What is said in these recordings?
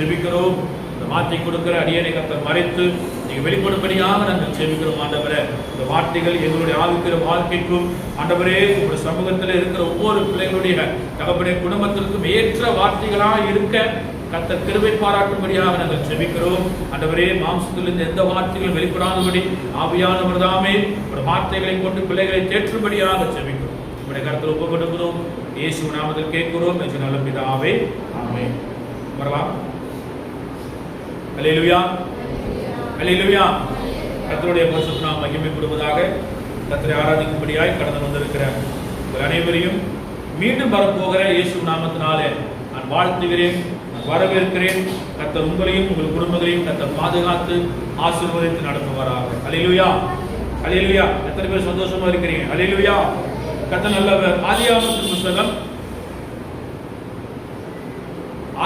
ஜெபிக்கிறோம். இந்த வார்த்தை கொடுக்கிற அடியனை கர்த்தர் மறைத்து நீங்க வெளிப்படும்படியாக நாங்கள் ஜெபிக்கிறோம் ஆண்டவரே. இந்த வார்த்தைகள் எங்களுடைய ஆவிக்கிற வாழ்க்கைக்கும் ஆண்டவரே உங்களுடைய சமூகத்தில் இருக்கிற ஒவ்வொரு பிள்ளைகளுடைய தகப்படைய குடும்பத்திற்கும் ஏற்ற வார்த்தைகளாக இருக்க கர்த்தர் கிருபை பாராட்டும்படியாக நாங்கள் ஜெபிக்கிறோம் ஆண்டவரே. மாம்சத்திலிருந்து எந்த வார்த்தைகளும் வெளிப்படாதபடி ஆவியானவர் தாமே ஒரு வார்த்தைகளை கொண்டு பிள்ளைகளை தேற்றும்படியாக ஜெபிக்கிறோம். உங்களுடைய கருத்தில் ஒப்பு கொடுக்கிறோம். இயேசு நாமத்தில் கேட்கிறோம் என்று நல்ல பிதாவே, ஆமென். வரலாம். அல்லேலூயா, அல்லேலூயா. கர்த்தருடைய பரிசுத்த நாமம் மகிமைப்படுவதாக. கர்த்தரை ஆராதிக்கும்படியாய் கடந்து வந்திருக்கிற அனைவரையும் மீண்டும் வரப்போகிற இயேசு நாமத்தினாலே நான் வாழ்த்துகிறேன், வரவேற்கிறேன். கர்த்தர் உங்களையும் உங்கள் குடும்பங்களையும் கர்த்தர் பாதுகாத்து ஆசீர்வதித்து நடத்துவாராக. அல்லேலூயா, அல்லேலூயா. எத்தனை பேர் சந்தோஷமா இருக்கிறீங்க? அல்லேலூயா. கர்த்தர் நல்லவர்.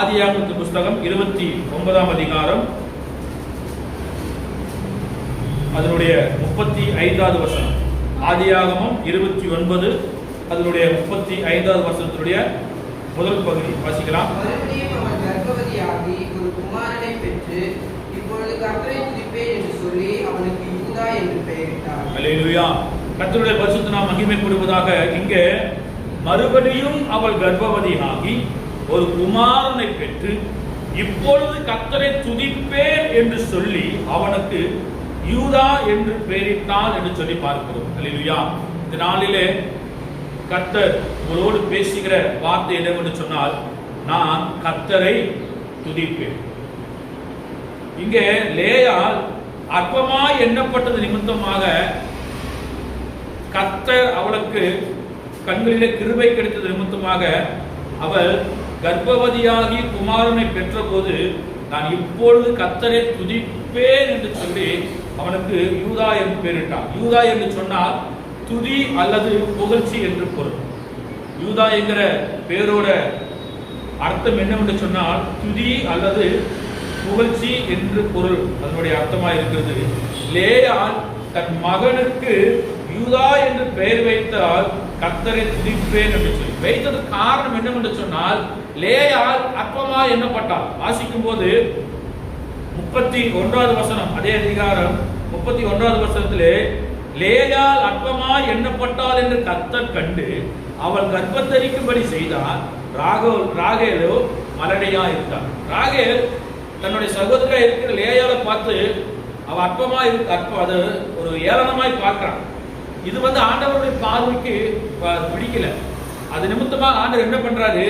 ஆதியாகமத்தின் புஸ்தகம் 29ஆம் அதிகாரம் அதனுடைய 35வது வசனம். ஆதியாகமம் 29 அதனுடைய 35வது வசனத்துடைய முதல் பகுதி வாசிக்கலாம். கர்ப்பவதியாகி ஒரு குமாரனை பெற்று இப்பொழுது கர்த்தரை துதிப்பேன் என்று சொல்லி அவனுக்கு யூதா என்று பெயரிட்டார். அல்லேலூயா. கர்த்தருடைய பரிசுத்த நாமம் மகிமைப்படுவதாக. இங்கே மறுபடியும் அவள் கர்ப்பவதியாகி ஒரு குமாரனை பெற்று இப்பொழுது கர்த்தரை துதிப்பேன் என்று சொல்லி அவனுக்கு யூதா என்று பெயரிட்டார் என்று சொல்லி பார்க்கிறோம். அல்லேலூயா. இந்த நாளிலே கர்த்தர் உங்களோடு பேசுகிற வார்த்தை என்னவென்று சொன்னால், நான் கர்த்தரை துதிப்பேன். இங்கே லேயால் அற்பமாய் எண்ணப்பட்டது நிமித்தமாக கர்த்தர் அவளுக்கு கண்களிலே கிருபை கிடைத்தது நிமித்தமாக அவள் கர்ப்பவதியாகி குமாரனை பெற்ற போது நான் இப்பொழுது கர்த்தரை துதிப்பேன் என்று சொல்லி அவனுக்கு யூதா என்று பெயரிட்டான். யூதா என்று சொன்னால் துதி அல்லது புகழ்ச்சி என்று பொருள். யூதா என்கிற பேரோட அர்த்தம் என்னவென்று சொன்னால் துதி அல்லது புகழ்ச்சி என்று பொருள் அதனுடைய அர்த்தமாக இருக்கிறது. லேயால் தன் மகனுக்கு யூதா என்று பெயர் வைத்தால் கர்த்தரை துதிப்பேன் என்று சொல்லி வைத்ததுக்கு காரணம் என்னவென்று சொன்னால், லேயால் அற்பமா எண்ணப்பட்டால். வாசிக்கும் போது 31வது வசனம், அதே அதிகாரம் 31வது வசனத்திலே லேயால் அற்பமா எண்ணப்பட்டால் என்று கர்த்தர் கண்டு அவள் கர்ப்பத்தரிக்கும்படி செய்தார். ராகேலோ மலடையா இருந்தார். ராகேல் தன்னுடைய சகோதரா இருக்கிற லேயாலை பார்த்து அவ அற்பமா அது ஒரு ஏளனமாய் பார்க்கிறான். இது ஆண்டவருடைய பார்வைக்கு பிடிக்கல. அது நிமித்தமாக ஆண்டவர் என்ன பண்றாரு,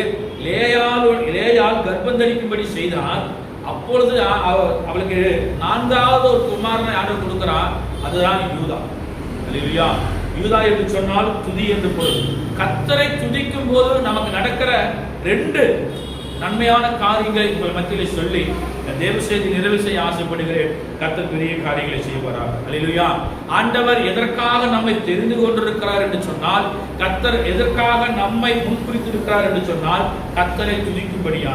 லேயால் கர்ப்பம் தரிக்கும்படி செய்தார். அப்பொழுது அவளுக்கு 4வது ஒரு குமாரனை ஆண்டவர் கொடுக்கிறார். அதுதான் யூதா. அல்லேலூயா. யூதா என்று சொன்னால் துதி என்று பொருள். கர்த்தரை துதிக்கும் போது நமக்கு நடக்கிற 2 நன்மையான காரியங்களை உங்கள் மத்தியில் சொல்லி தேவ செய்தி நிறைவு செய்ய ஆசைப்படுகிறேன். கர்த்தர் பெரிய காரியங்களை செய்வாராக. அல்லேலூயா. ஆண்டவர் எதற்காக நம்மை தெரிந்து கொண்டிருக்கிறார் என்று சொன்னால், கர்த்தர் எதற்காக நம்மை முன்குறித்திருக்கிறார் என்று சொன்னால், கர்த்தரை துதிக்கும்படியா.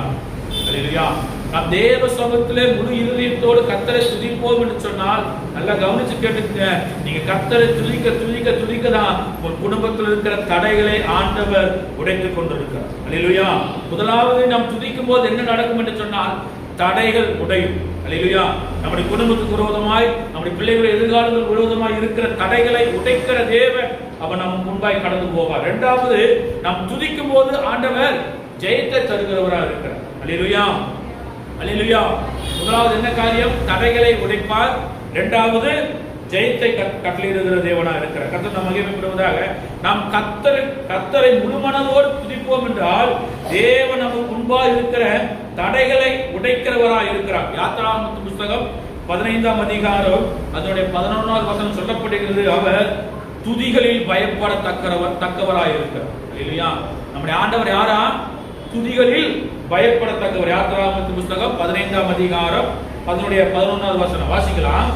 அல்லேலூயா. நாம் தேவ சமூகத்திலே முழு இருதயத்தோடு கர்த்தரை துதிப்போம் என்று சொன்னால், நல்லா கவனிச்சு கேட்டுங்க. நீங்க கர்த்தரை துதிக்க துதிக்க துதிக்க தான் உங்கள் குடும்பத்தில் இருக்கிற தடைகளை ஆண்டவர் உடைத்துக் கொண்டிருக்கிறார். அல்லேலூயா. முதலாவது நாம் துதிக்கும் போது என்ன நடக்கும் என்று சொன்னால், தடைகள் உடையும். அல்லேலூயா. நம்முடைய குடும்பத்துக்கு விரோதமாய், நம்முடைய பிள்ளைகள் எதிர்காலங்கள் விரோதமாய் இருக்கிற தடைகளை உடைக்கிற தேவன் அவர் நம்ம முன்பாய் கடந்து போவார். 2வது, நாம் துதிக்கும் போது ஆண்டவர் ஜெயத்தை தருகிறவராக இருக்கிறார். அல்லேலூயா, அல்லேலூயா. முதலாவது என்ன காரியம்? தடைகளை உடைப்பார். 2வது ஜெயத்தை கட்டளையிடுகிற தேவனாக இருக்கிறார். கர்த்தர் நம்ம மகிமைப்படுவதாக. நாம் கர்த்தரை முழுமனதோடு துதிப்போம் என்றால், தேவன் நமக்கு முன்பாக இருக்கிற தடைகளை உடைக்கிறவராக இருக்கிறார். யாத்திராகமத்தின் புஸ்தகம் 15ஆம் அதிகாரம் அதனுடைய 11வது வசனம் சொல்லப்படுகிறது, அவர் துதிகளில் பயப்படத்தக்கவராக இருக்கிறார். இல்லையா? நம்முடைய ஆண்டவர் யாரா? துதிகளில் பயப்படத்தக்கவர். யாத்திராகமத்தின் புஸ்தகம் 15ஆம் அதிகாரம் அதனுடைய 11வது வசனம் வாசிக்கலாம்.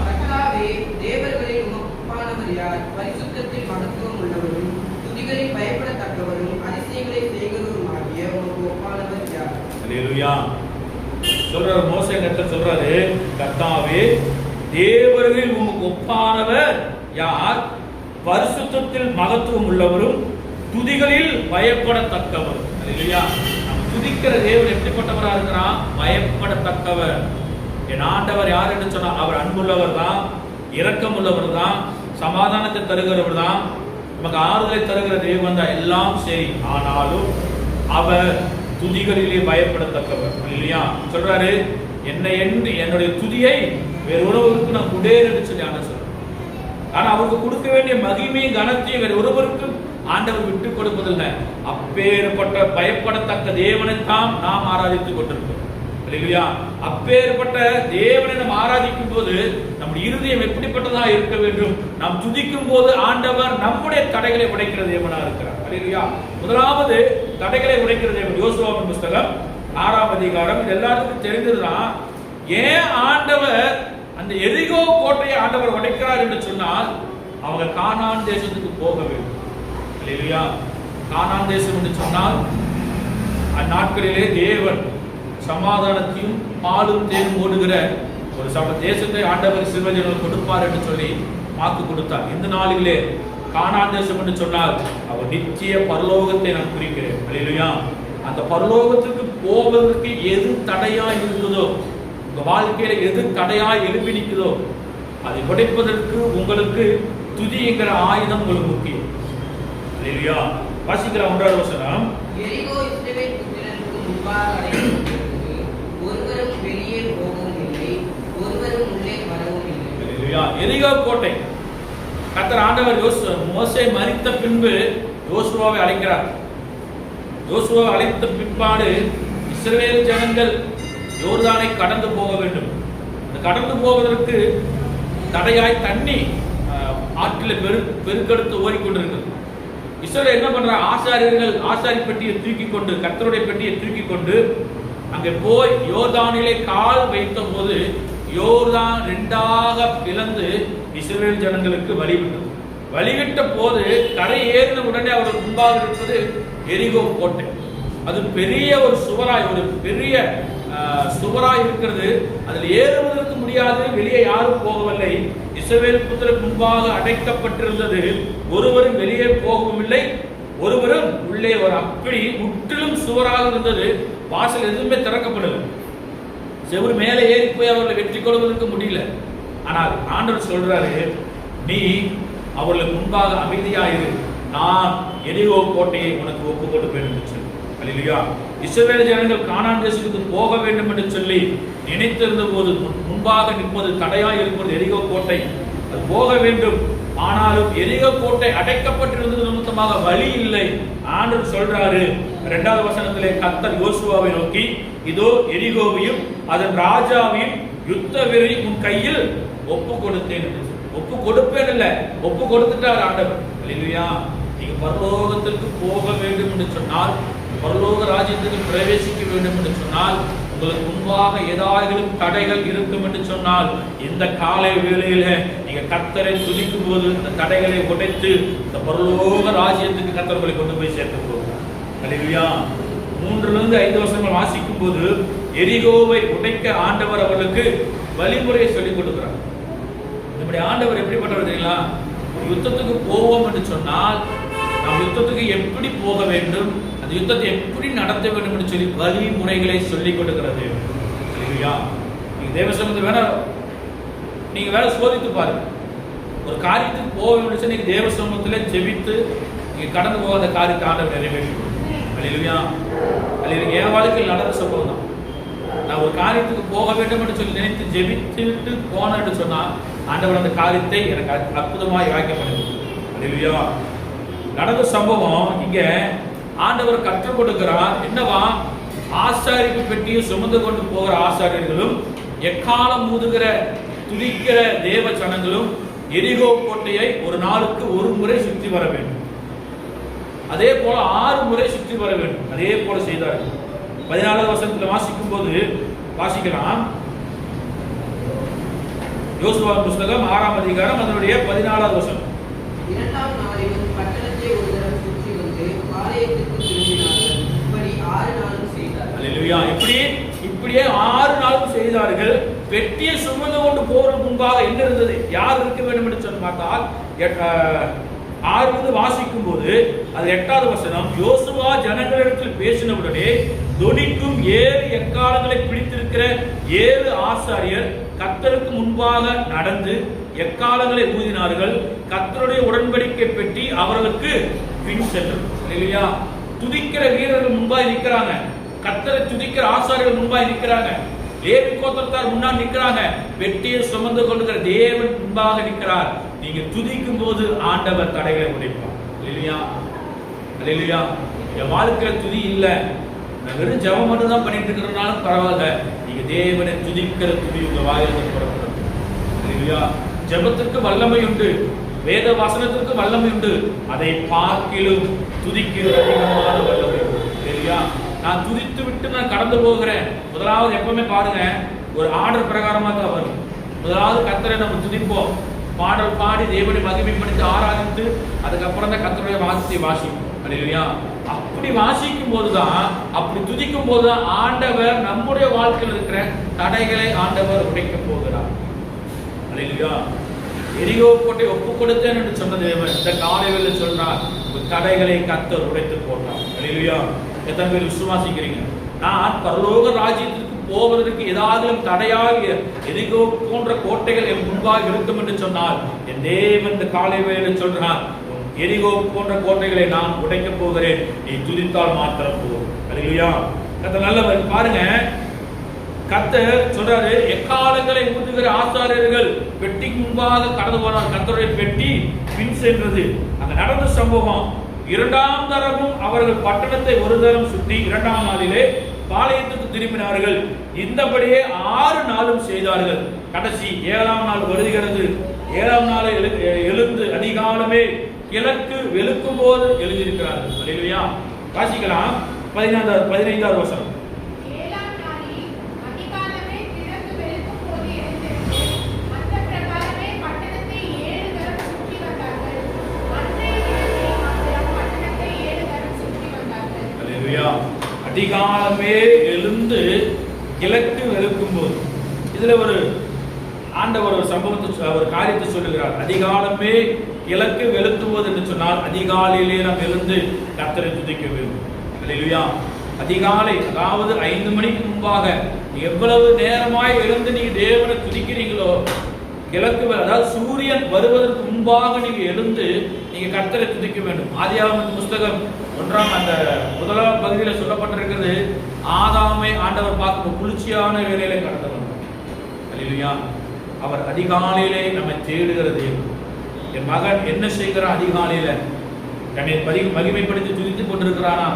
தேவர்களில் உமக்குப்பானவர் யார்? பரிசுத்தத்தில் மகத்துவம் உள்ளவரும் துதிகளில் பயப்படத்தக்கவரும் அதிசயங்களை செய்கிறவருமாகிய உமக்கு ஒப்பானவர் யார்? அல்லேலூயா. சொல்றாரு மோசே கர்த்தர் சொல்றாரு, கர்த்தாவே தேவர்களில் உமக்கு ஒப்பானவர் யார்? பரிசுத்தத்தில் மகத்துவம் உள்ளவரும் துதிகளில் பயப்படத்தக்கவரும். அல்லேலூயா. நம்ம துதிக்கிற தேவன் எப்படிப்பட்டவரா இருக்கிறான்? பயப்படத்தக்கவர். என் ஆண்டவர் யார் என்று சொன்னா அவர் அன்புள்ளவர் தான், இரக்கம் உள்ளவர் தான், சமாதானத்தை தருகிறவர் தான், நமக்கு ஆறுதலை தருகிற தேவன் தான், எல்லாம் சரி. ஆனாலும் அவர் துதிகளிலே பயப்படத்தக்கவர் இல்லையா? சொல்றாரு, என்னுடைய துதியை வேற ஒருவருக்கு நான் குடேர் என்று சொல்லி சொல்றேன். ஆனா அவருக்கு கொடுக்க வேண்டிய மகிமையும் கனத்தையும் வேற ஒருவருக்கு ஆண்டவர் விட்டுக் கொடுப்பதில்லை. அப்பேற்பட்ட பயப்படத்தக்க தேவனைத்தான் நாம் ஆராதித்துக் கொண்டிருக்கிறோம் இல்லையா? அப்பேற்பட்ட தேவனை நாம் ஆராதிக்கும் போது நம்முடைய இருதயம் எப்படிப்பட்டதா இருக்க வேண்டும்? நாம் துதிக்கும் போது ஆண்டவர் நம்முடைய தடைகளை உடைக்கிற தேவனா இருக்கிறார் இல்லையா? முதலாவது தடைகளை உடைக்கிற தேவன். யோசுவாவின் புஸ்தகம் 6ஆம் அதிகாரம். இது எல்லாருக்கும் தெரிந்ததுதான். ஏன் ஆண்டவர் அந்த எரிகோ கோட்டையை ஆண்டவர் உடைக்கிறார் என்று சொன்னால் அவங்க கானான் தேசத்துக்கு போக வேண்டும் இல்லையா? கானான் தேசம் என்று சொன்னால் அந்நாட்களிலே தேவன் சமாதானத்தையும் பாலும் தேனும் ஓடுகிற ஒரு தேசத்தை ஆண்டவர் இஸ்ரவேலர்களுக்கு கொடுப்பார் என்று சொல்லி வாக்கு கொடுத்தார். இந்த நாளிலே கானான் தேசம் என்று சொன்னால் அவர் நிச்சய பரலோகத்தை நான் குறிக்கிறேன் இல்லையா? அந்த பரலோகத்துக்கு போவதற்கு எது தடையா இருக்குதோ, உங்க வாழ்க்கையில எது தடையா எழுப்பி நிற்குதோ அதை உடைப்பதற்கு உங்களுக்கு துதிங்கிற ஆயுதம் உங்களுக்கு முக்கியம் இல்லையா? வாசிக்கிற 1ஆவது வசனம். எரிகோ இஸ்ரவேல் புத்திரருக்கு முன்பாக அடைக்கப்பட்டிருந்தது. ஒருவரும் வெளியே போகவும் இல்லை, ஒருவரும் உள்ளே வரவும் இல்லை இல்லையா? எரிகோ கோட்டை கர்த்தர் ஆண்டவர் மோசே மரித்த பின்பு யோசுவாவை அழைக்கிறார். யோசுவாவை அழைத்த பிற்பாடு இஸ்ரவேல் ஜனங்கள் யோர்தானை கடந்து போக வேண்டும். கடந்து போவதற்கு தடையாய் தண்ணி ஆற்றில் பெருக்கெடுத்து ஓடிக்கொண்டிருக்கிறது. இஸ்ரவேல் என்ன பண்ற? ஆசாரியர்கள் ஆசாரி பெட்டியை தூக்கி கொண்டு, கர்த்தருடைய பெட்டியை தூக்கி கொண்டு அங்கே போய் யோர்தானிலே கால் வைத்த போது யோர்தான் 2ஆக பிளந்து இஸ்ரவேல் ஜனங்களுக்கு வழிவிட்டது. வழிவிட்ட போது கரை ஏறின உடனே அவர்கள் முன்பாக இருப்பது எரிகோ கோட்டை. அது பெரிய ஒரு சுவராய், ஒரு பெரிய சுவராய் இருக்கிறது. அதில் ஏறுவதற்கு முடியாது, வெளியே யாரும் போகவில்லை. இஸ்ரவேல் புத்திரருக்கு முன்பாக அடைக்கப்பட்டிருந்தது. ஒருவரும் வெளியே போகவும் இல்லை, ஒருவரும் உள்ளே வர. அப்படி முற்றிலும் சுவராக இருந்தது. வாசல் எதுவுமே திறக்கப்படவில்லை. செவரு மேலே ஏறி போய் அவர்களை வெற்றி கொள்வதற்கு முடியல. ஆனால் ஆண்டவர் சொல்றாரு, நீ அவர்களுக்கு முன்பாக அமைதியாயிரு, நான் எரிகோ கோட்டையை உனக்கு ஒப்பு கொடுப்பேன் என்று சொல்லி அல்லேலூயா. இஸ்ரவேல் ஜனங்கள் கானான் தேசத்துக்கு போக வேண்டும் என்று சொல்லி நினைத்திருந்த போது முன்பாக நிற்பது தடையாய் இருப்பது எரிகோ கோட்டை. அது போக வேண்டும். ஆனாலும் எரிகோ கோட்டை அடைக்கப்பட்டிருந்தது நிமித்தமாக வழி இல்லை. ஆண்டவர் சொல்றாரு 2வது வசனத்திலே, கர்த்தர் யோசுவாவை நோக்கி, இதோ எரிகோவையும் அதன் ராஜாவையும் யுத்த வீரரையும் உன் கையில் ஒப்பு கொடுத்தேன். ஒப்பு கொடுப்பேன் இல்ல, ஒப்பு கொடுத்துட்டார் ஆண்டவர் அல்லேலூயா. நீங்க பரலோகத்திற்கு போக வேண்டும் என்று சொன்னால், பரலோக ராஜ்யத்துக்கு பிரவேசிக்க வேண்டும் என்று சொன்னால், உங்களுக்கு முன்பாக ஏதாவது தடைகள் இருக்கும் என்று சொன்னால், இந்த காலை வேளையில நீங்க கர்த்தரை துதிக்கும் போது இந்த தடைகளை உடைத்து இந்த பரலோக ராஜ்யத்துக்கு கர்த்தர் உங்களை கொண்டு போய் சேர்க்க போகிறார் அல்லேலூயா. 3லிருந்து 5 வசனங்கள் வாசிக்கும் போது எரிகோவை உடைக்க ஆண்டவர் அவர்களுக்கு வழிமுறையை சொல்லிக் கொடுக்கிறார். நம்முடைய ஆண்டவர் எப்படிப்பட்டவர் தெரியுங்களா? யுத்தத்துக்கு போவோம் என்று சொன்னால் நாம் யுத்தத்துக்கு எப்படி போக வேண்டும், அந்த யுத்தத்தை எப்படி நடத்த வேண்டும் என்று சொல்லி வழிமுறைகளை சொல்லிக் கொடுக்கிறது இல்லையா? நீங்க தேவசமத்தை வேணா நீங்க வேற சோதித்து பாருங்க. ஒரு காரியத்துக்கு போக வேண்டும், நீங்க தேவசமத்துல ஜெபித்து நீங்க கடந்து போகாத காரியத்தை ஆண்டவர் நிறைவேற்றும் இல்லையா? அல்லது என் வாழ்க்கையில் நடந்த சம்பவம் தான். நான் ஒரு காரியத்துக்கு போக வேண்டும் என்று சொல்லி நினைத்து ஜெபித்துட்டு போனேன்னு சொன்னா ஆண்டவர் அந்த காரியத்தை எனக்கு அற்புதமாய் வாக்கியம் பண்ணுங்க. நடந்த சம்பவம் இங்க ஆண்டவர் கற்றுக் கொடுக்கிறார். என்னவா? ஆசாரிப்பு பெட்டியை சுமந்து கொண்டு போகிற ஆசாரியர்களும் எக்காலம் ஊதுகிற துதிக்கிற தேவ ஜனங்களும் எரிகோ கோட்டையை ஒரு நாளுக்கு ஒரு முறை சுற்றி வர வேண்டும். அதே போல 6 முறை சுற்றி வர வேண்டும். அதே போல செய்தார்கள். 14வது வசனத்தில் வாசிக்கும் போது வாசிக்கலாம். யோசுவாவின் புஸ்தகம் 6ஆம் அதிகாரம் அதனுடைய 14வது வசனம். 2ஆம் நாளிலும் பட்டணத்தை ஒரு தரம் சுற்றி வந்து பாளையத்துக்கு திரும்பினார்கள். இப்படி 6 நாளும் செய்தார்கள். அல்லேலூயா. இப்படியே 6 நாளும் செய்தார்கள். பெட்டியை சுமந்து கொண்டு போற முன்பாக என்ன இருந்தது? யார் இருக்க வேண்டும் என்று சொல்லி பார்த்தால் 6 வாசிக்கும் போது அது 8வது வசனம், யோசுவா ஜனங்களிடத்தில் பேசினவுடனே தொனிக்கும் 7 எக்காலங்களை பிடித்திருக்கிற 7 ஆசாரியர் கர்த்தருக்கு முன்பாக நடந்து எக்காலங்களை ஊதினார்கள். கர்த்தருடைய உடன்படிக்கை பெட்டி அவர்களுக்கு பின் சென்றது. இல்லையா? துதிக்கிற வீரர்கள் முன்பாய் நிற்கிறாங்க, கர்த்தரை துதிக்கிற ஆசாரியர்கள் முன்பாய் நிற்கிறாங்க, லேவி கோத்திரத்தார் முன்னால் நிற்கிறாங்க, வெட்டியை சுமந்து கொள்ளுகிற தேவன் முன்பாக நிற்கிறார். நீங்க துதிக்கும் போது ஆண்டவர் தடைகளை உடைப்பார். இல்லையா? இல்லையா? என் வாழ்க்கையில துதி இல்ல, நான் வெறும் ஜெபம் மட்டும் தான் பண்ணிட்டு இருக்கிறதுனாலும் பரவாயில்ல, நீங்க தேவனை துதிக்கிற துதி உங்க வாயிலிருந்து புறப்படும். இல்லையா? ஜெபத்திற்கு வல்லமை உண்டு, வேத வசனத்திற்கு வல்லமை உண்டு, அதை பார்க்கிலும் துதிக்கிற அதிகமான வல்லமை. இல்லையா? நான் துதித்து விட்டு நான் கடந்து போகிறேன். முதலாவது எப்பவுமே பாருங்க, ஒரு ஆர்டர் பிரகாரமா தான் வரும். முதலாவது கர்த்தரை நம்ம துதிப்போம், பாடல் பாடி தேவனை மகிமைப்படுத்தி ஆராதித்து அதுக்கப்புறம் தான் கர்த்தருடைய வாசித்தை வாசிப்போம். இல்லையா? அப்படி வாசிக்கும் போதுதான், அப்படி துதிக்கும் போதுதான் ஆண்டவர் நம்முடைய வாழ்க்கையில் இருக்கிற தடைகளை ஆண்டவர் உடைக்க போகிறார். இல்லையா? எரிகோ கோட்டை ஒப்பு கொடுத்தேன் என்று சொன்ன தேவன் இந்த காலையில் சொல்றார், தடைகளை கர்த்தர் உடைத்து போட்டார். இல்லையா? எத்தனை பேர் விசுவாசிக்கிறீங்க? நான் பரலோக ராஜ்யத்திற்கு போவதற்கு ஏதாவது தடையாக எரிகோ போன்ற கோட்டைகள் என் முன்பாக இருக்கும் என்று சொன்னால், என் தேவன் இந்த காலை வேளையில் சொல்றார், எரிகோ போன்ற கோட்டைகளை நான் உடைக்க போகிறேன், நீ துதித்தால் மாத்திரம் போகும். இல்லையா? கர்த்தர் நல்லவர். பாருங்க, கர்த்தர் சொல்றாரு, எக்காலங்களை ஊதுகிற ஆசாரியர்கள் பெட்டிக்கு முன்பாக கடந்து போனார், கர்த்தருடைய பெட்டி பின் சென்றது. அங்க நடந்த சம்பவம், 2ஆம் தரமும் அவர்கள் பட்டணத்தை ஒரு தரம் சுற்றி 2ஆம் நாளிலே பாளையத்துக்கு திரும்பினார்கள். இந்தபடியே 6 நாளும் செய்தார்கள். கடைசி 7ஆம் நாள் வருகிறது. 7ஆம் நாளை எழுந்து அதிகாலமே கிழக்கு வெளுக்கும் போது எழுதியிருக்கிறார்கள். இல்லையா? வாசிக்கலாம் 15வது வசனம். அதிகாலமே எழுந்து கிழக்கு வெளுக்கும் போது, இதுல ஒரு ஆண்டவர் ஒரு சம்பவத்தை, ஒரு காரியத்தை சொல்லுகிறார். அதிகாலமே கிழக்கு வெளுத்துவது என்று சொன்னால் அதிகாலையிலே நாம் எழுந்து கர்த்தரை துதிக்க வேண்டும். அல்லேலூயா. அதிகாலை, அதாவது 5 மணிக்கு முன்பாக எவ்வளவு நேரமாய் எழுந்து நீங்க தேவனை துதிக்கிறீங்களோ, கிழக்கு, அதாவது சூரியன் வருவதற்கு முன்பாக நீங்க எழுந்து நீங்க கர்த்தரை துதிக்க வேண்டும். ஆதியாகமத்தின் புஸ்தகம் 1ஆம் அந்த 1ஆம் பகுதியில் சொல்லப்பட்டிருக்கிறது, ஆதாமை ஆண்டவர் பார்க்கும் குளிர்ச்சியான வேலையில கடந்து வந்தார். அல்லேலூயா. அவர் அதிகாலையிலே நம்மை தேடுகிறது. என் மகன் என்ன செய்கிறான்? அதிகாலையில தன்னை மகிமைப்படுத்தி துதித்துக் கொண்டிருக்கிறானா,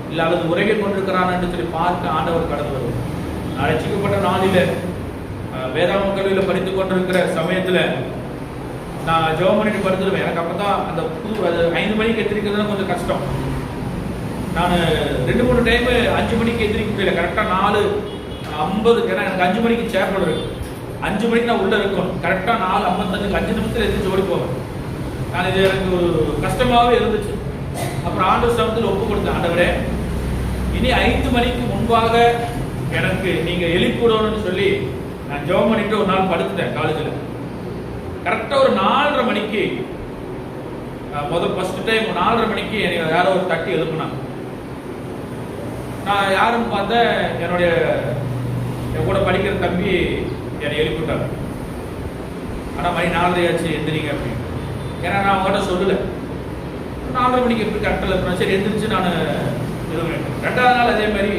இல்ல அல்லது உறங்கிக் கொண்டிருக்கிறானா என்று சொல்லி பார்க்க ஆண்டவர் கடந்து வருவார். நான் ரட்சிக்கப்பட்ட நாளில வேதாம கல்வியில் படித்துக் கொண்டிருக்கிற சமயத்துல நான் ஜெபம் பண்ணிட்டு படுத்துருவேன். எனக்கு அப்பதான் அந்த 5 மணிக்கு எந்திரிக்கிறது கொஞ்சம் கஷ்டம். நான் 2-3 டைம் 5 மணிக்கு எந்திரிக்க முடியல. கரெக்டா 4:50, ஏன்னா எனக்கு 5 மணிக்கு சேப்பல் இருக்கு. 5 மணிக்கு நான் உள்ள இருக்கணும். கரெக்டா 4:55, 5 நிமிஷத்துல எந்திரிச்சு ஓடி போவேன். நான் இது எனக்கு ஒரு கஷ்டமாவே இருந்துச்சு. அப்புறம் ஆண்டவர் சமூகத்தில் ஒப்பு கொடுத்தேன், ஆண்டவரே இனி 5 மணிக்கு முன்பாக எனக்கு நீங்க எழுப்பிவிடணும்னு சொல்லி நான் ஜெபம் பண்ணிட்டு ஒரு நாள் படுத்துட்டேன் காலேஜில். கரெக்டாக ஒரு 4:30 மணிக்கு ஃபர்ஸ்ட் டைம் 4:30 மணிக்கு எனக்கு யாரோ ஒரு தட்டி எழுப்புனாங்க. நான் யாருன்னு பார்த்தேன், என்னுடைய என் கூட படிக்கிற தம்பி என்னை எழுப்பிட்டாங்க. ஆனால் மணி 4:30 ஆச்சு எந்திரிங்க அப்படின்னு. ஏன்னா நான் அவங்ககிட்ட சொல்லலை 4:30 மணிக்கு எப்படி கரெக்டாக எழுப்புனேன். சரி எந்திரிச்சு நான் இது பண்ணிட்டேன். 2வது நாள் அதே மாதிரி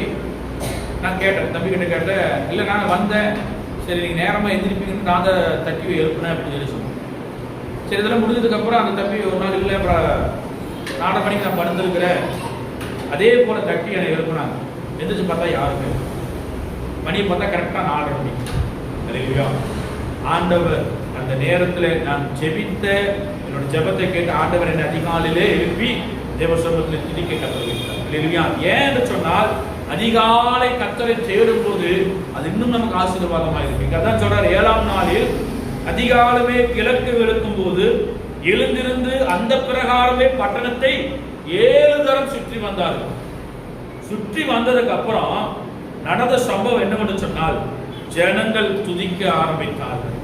நான் கேட்டேன், தம்பி கிட்ட கேட்டேன், இல்லை நான் வந்தேன், சரி நீங்கள் நேரமாக எந்திரிப்பீங்கன்னு நான் தான் தட்டி எழுப்புனேன் அப்படின்னு சொல்லி சொன்னேன். சரி இதெல்லாம் முடிஞ்சதுக்கப்புறம் அந்த தம்பி ஒரு நாள் இல்லை, அப்புறம் 4:30 மணிக்கு நான் படுத்துருக்கிறேன், அதே போல் தட்டி என்னை எழுப்புனாங்க. எந்திரிச்சு பார்த்தா யாருமே, மணியை பார்த்தா கரெக்டாக 4:30 மணி. இல்லையா? ஆண்டவர் அந்த நேரத்தில் நான் ஜெபித்த என்னோட ஜெபத்தை கேட்டு ஆண்டவர் என்னை அதிகாலையிலே எழுப்பி தேவசமூகத்தில் துதிக்க கற்றுக்கிறார். இல்லையா? ஏன்னு சொன்னால் அதிகாலை கர்த்தரை தேடும் போது அது இன்னும் நமக்கு ஆசீர்வாதமாக இருக்கு. அதான் சொல்றார், 7ஆம் நாளில் அதிகாலமே கிழக்கு வெளுக்கும் போது எழுந்திருந்து அந்த பிரகாரமே பட்டணத்தை 7 தரம் சுற்றி வந்தார்கள். சுற்றி வந்ததுக்கு அப்புறம் நடந்த சம்பவம் என்னவென்று சொன்னால், ஜனங்கள் துதிக்க ஆரம்பித்தார்கள்.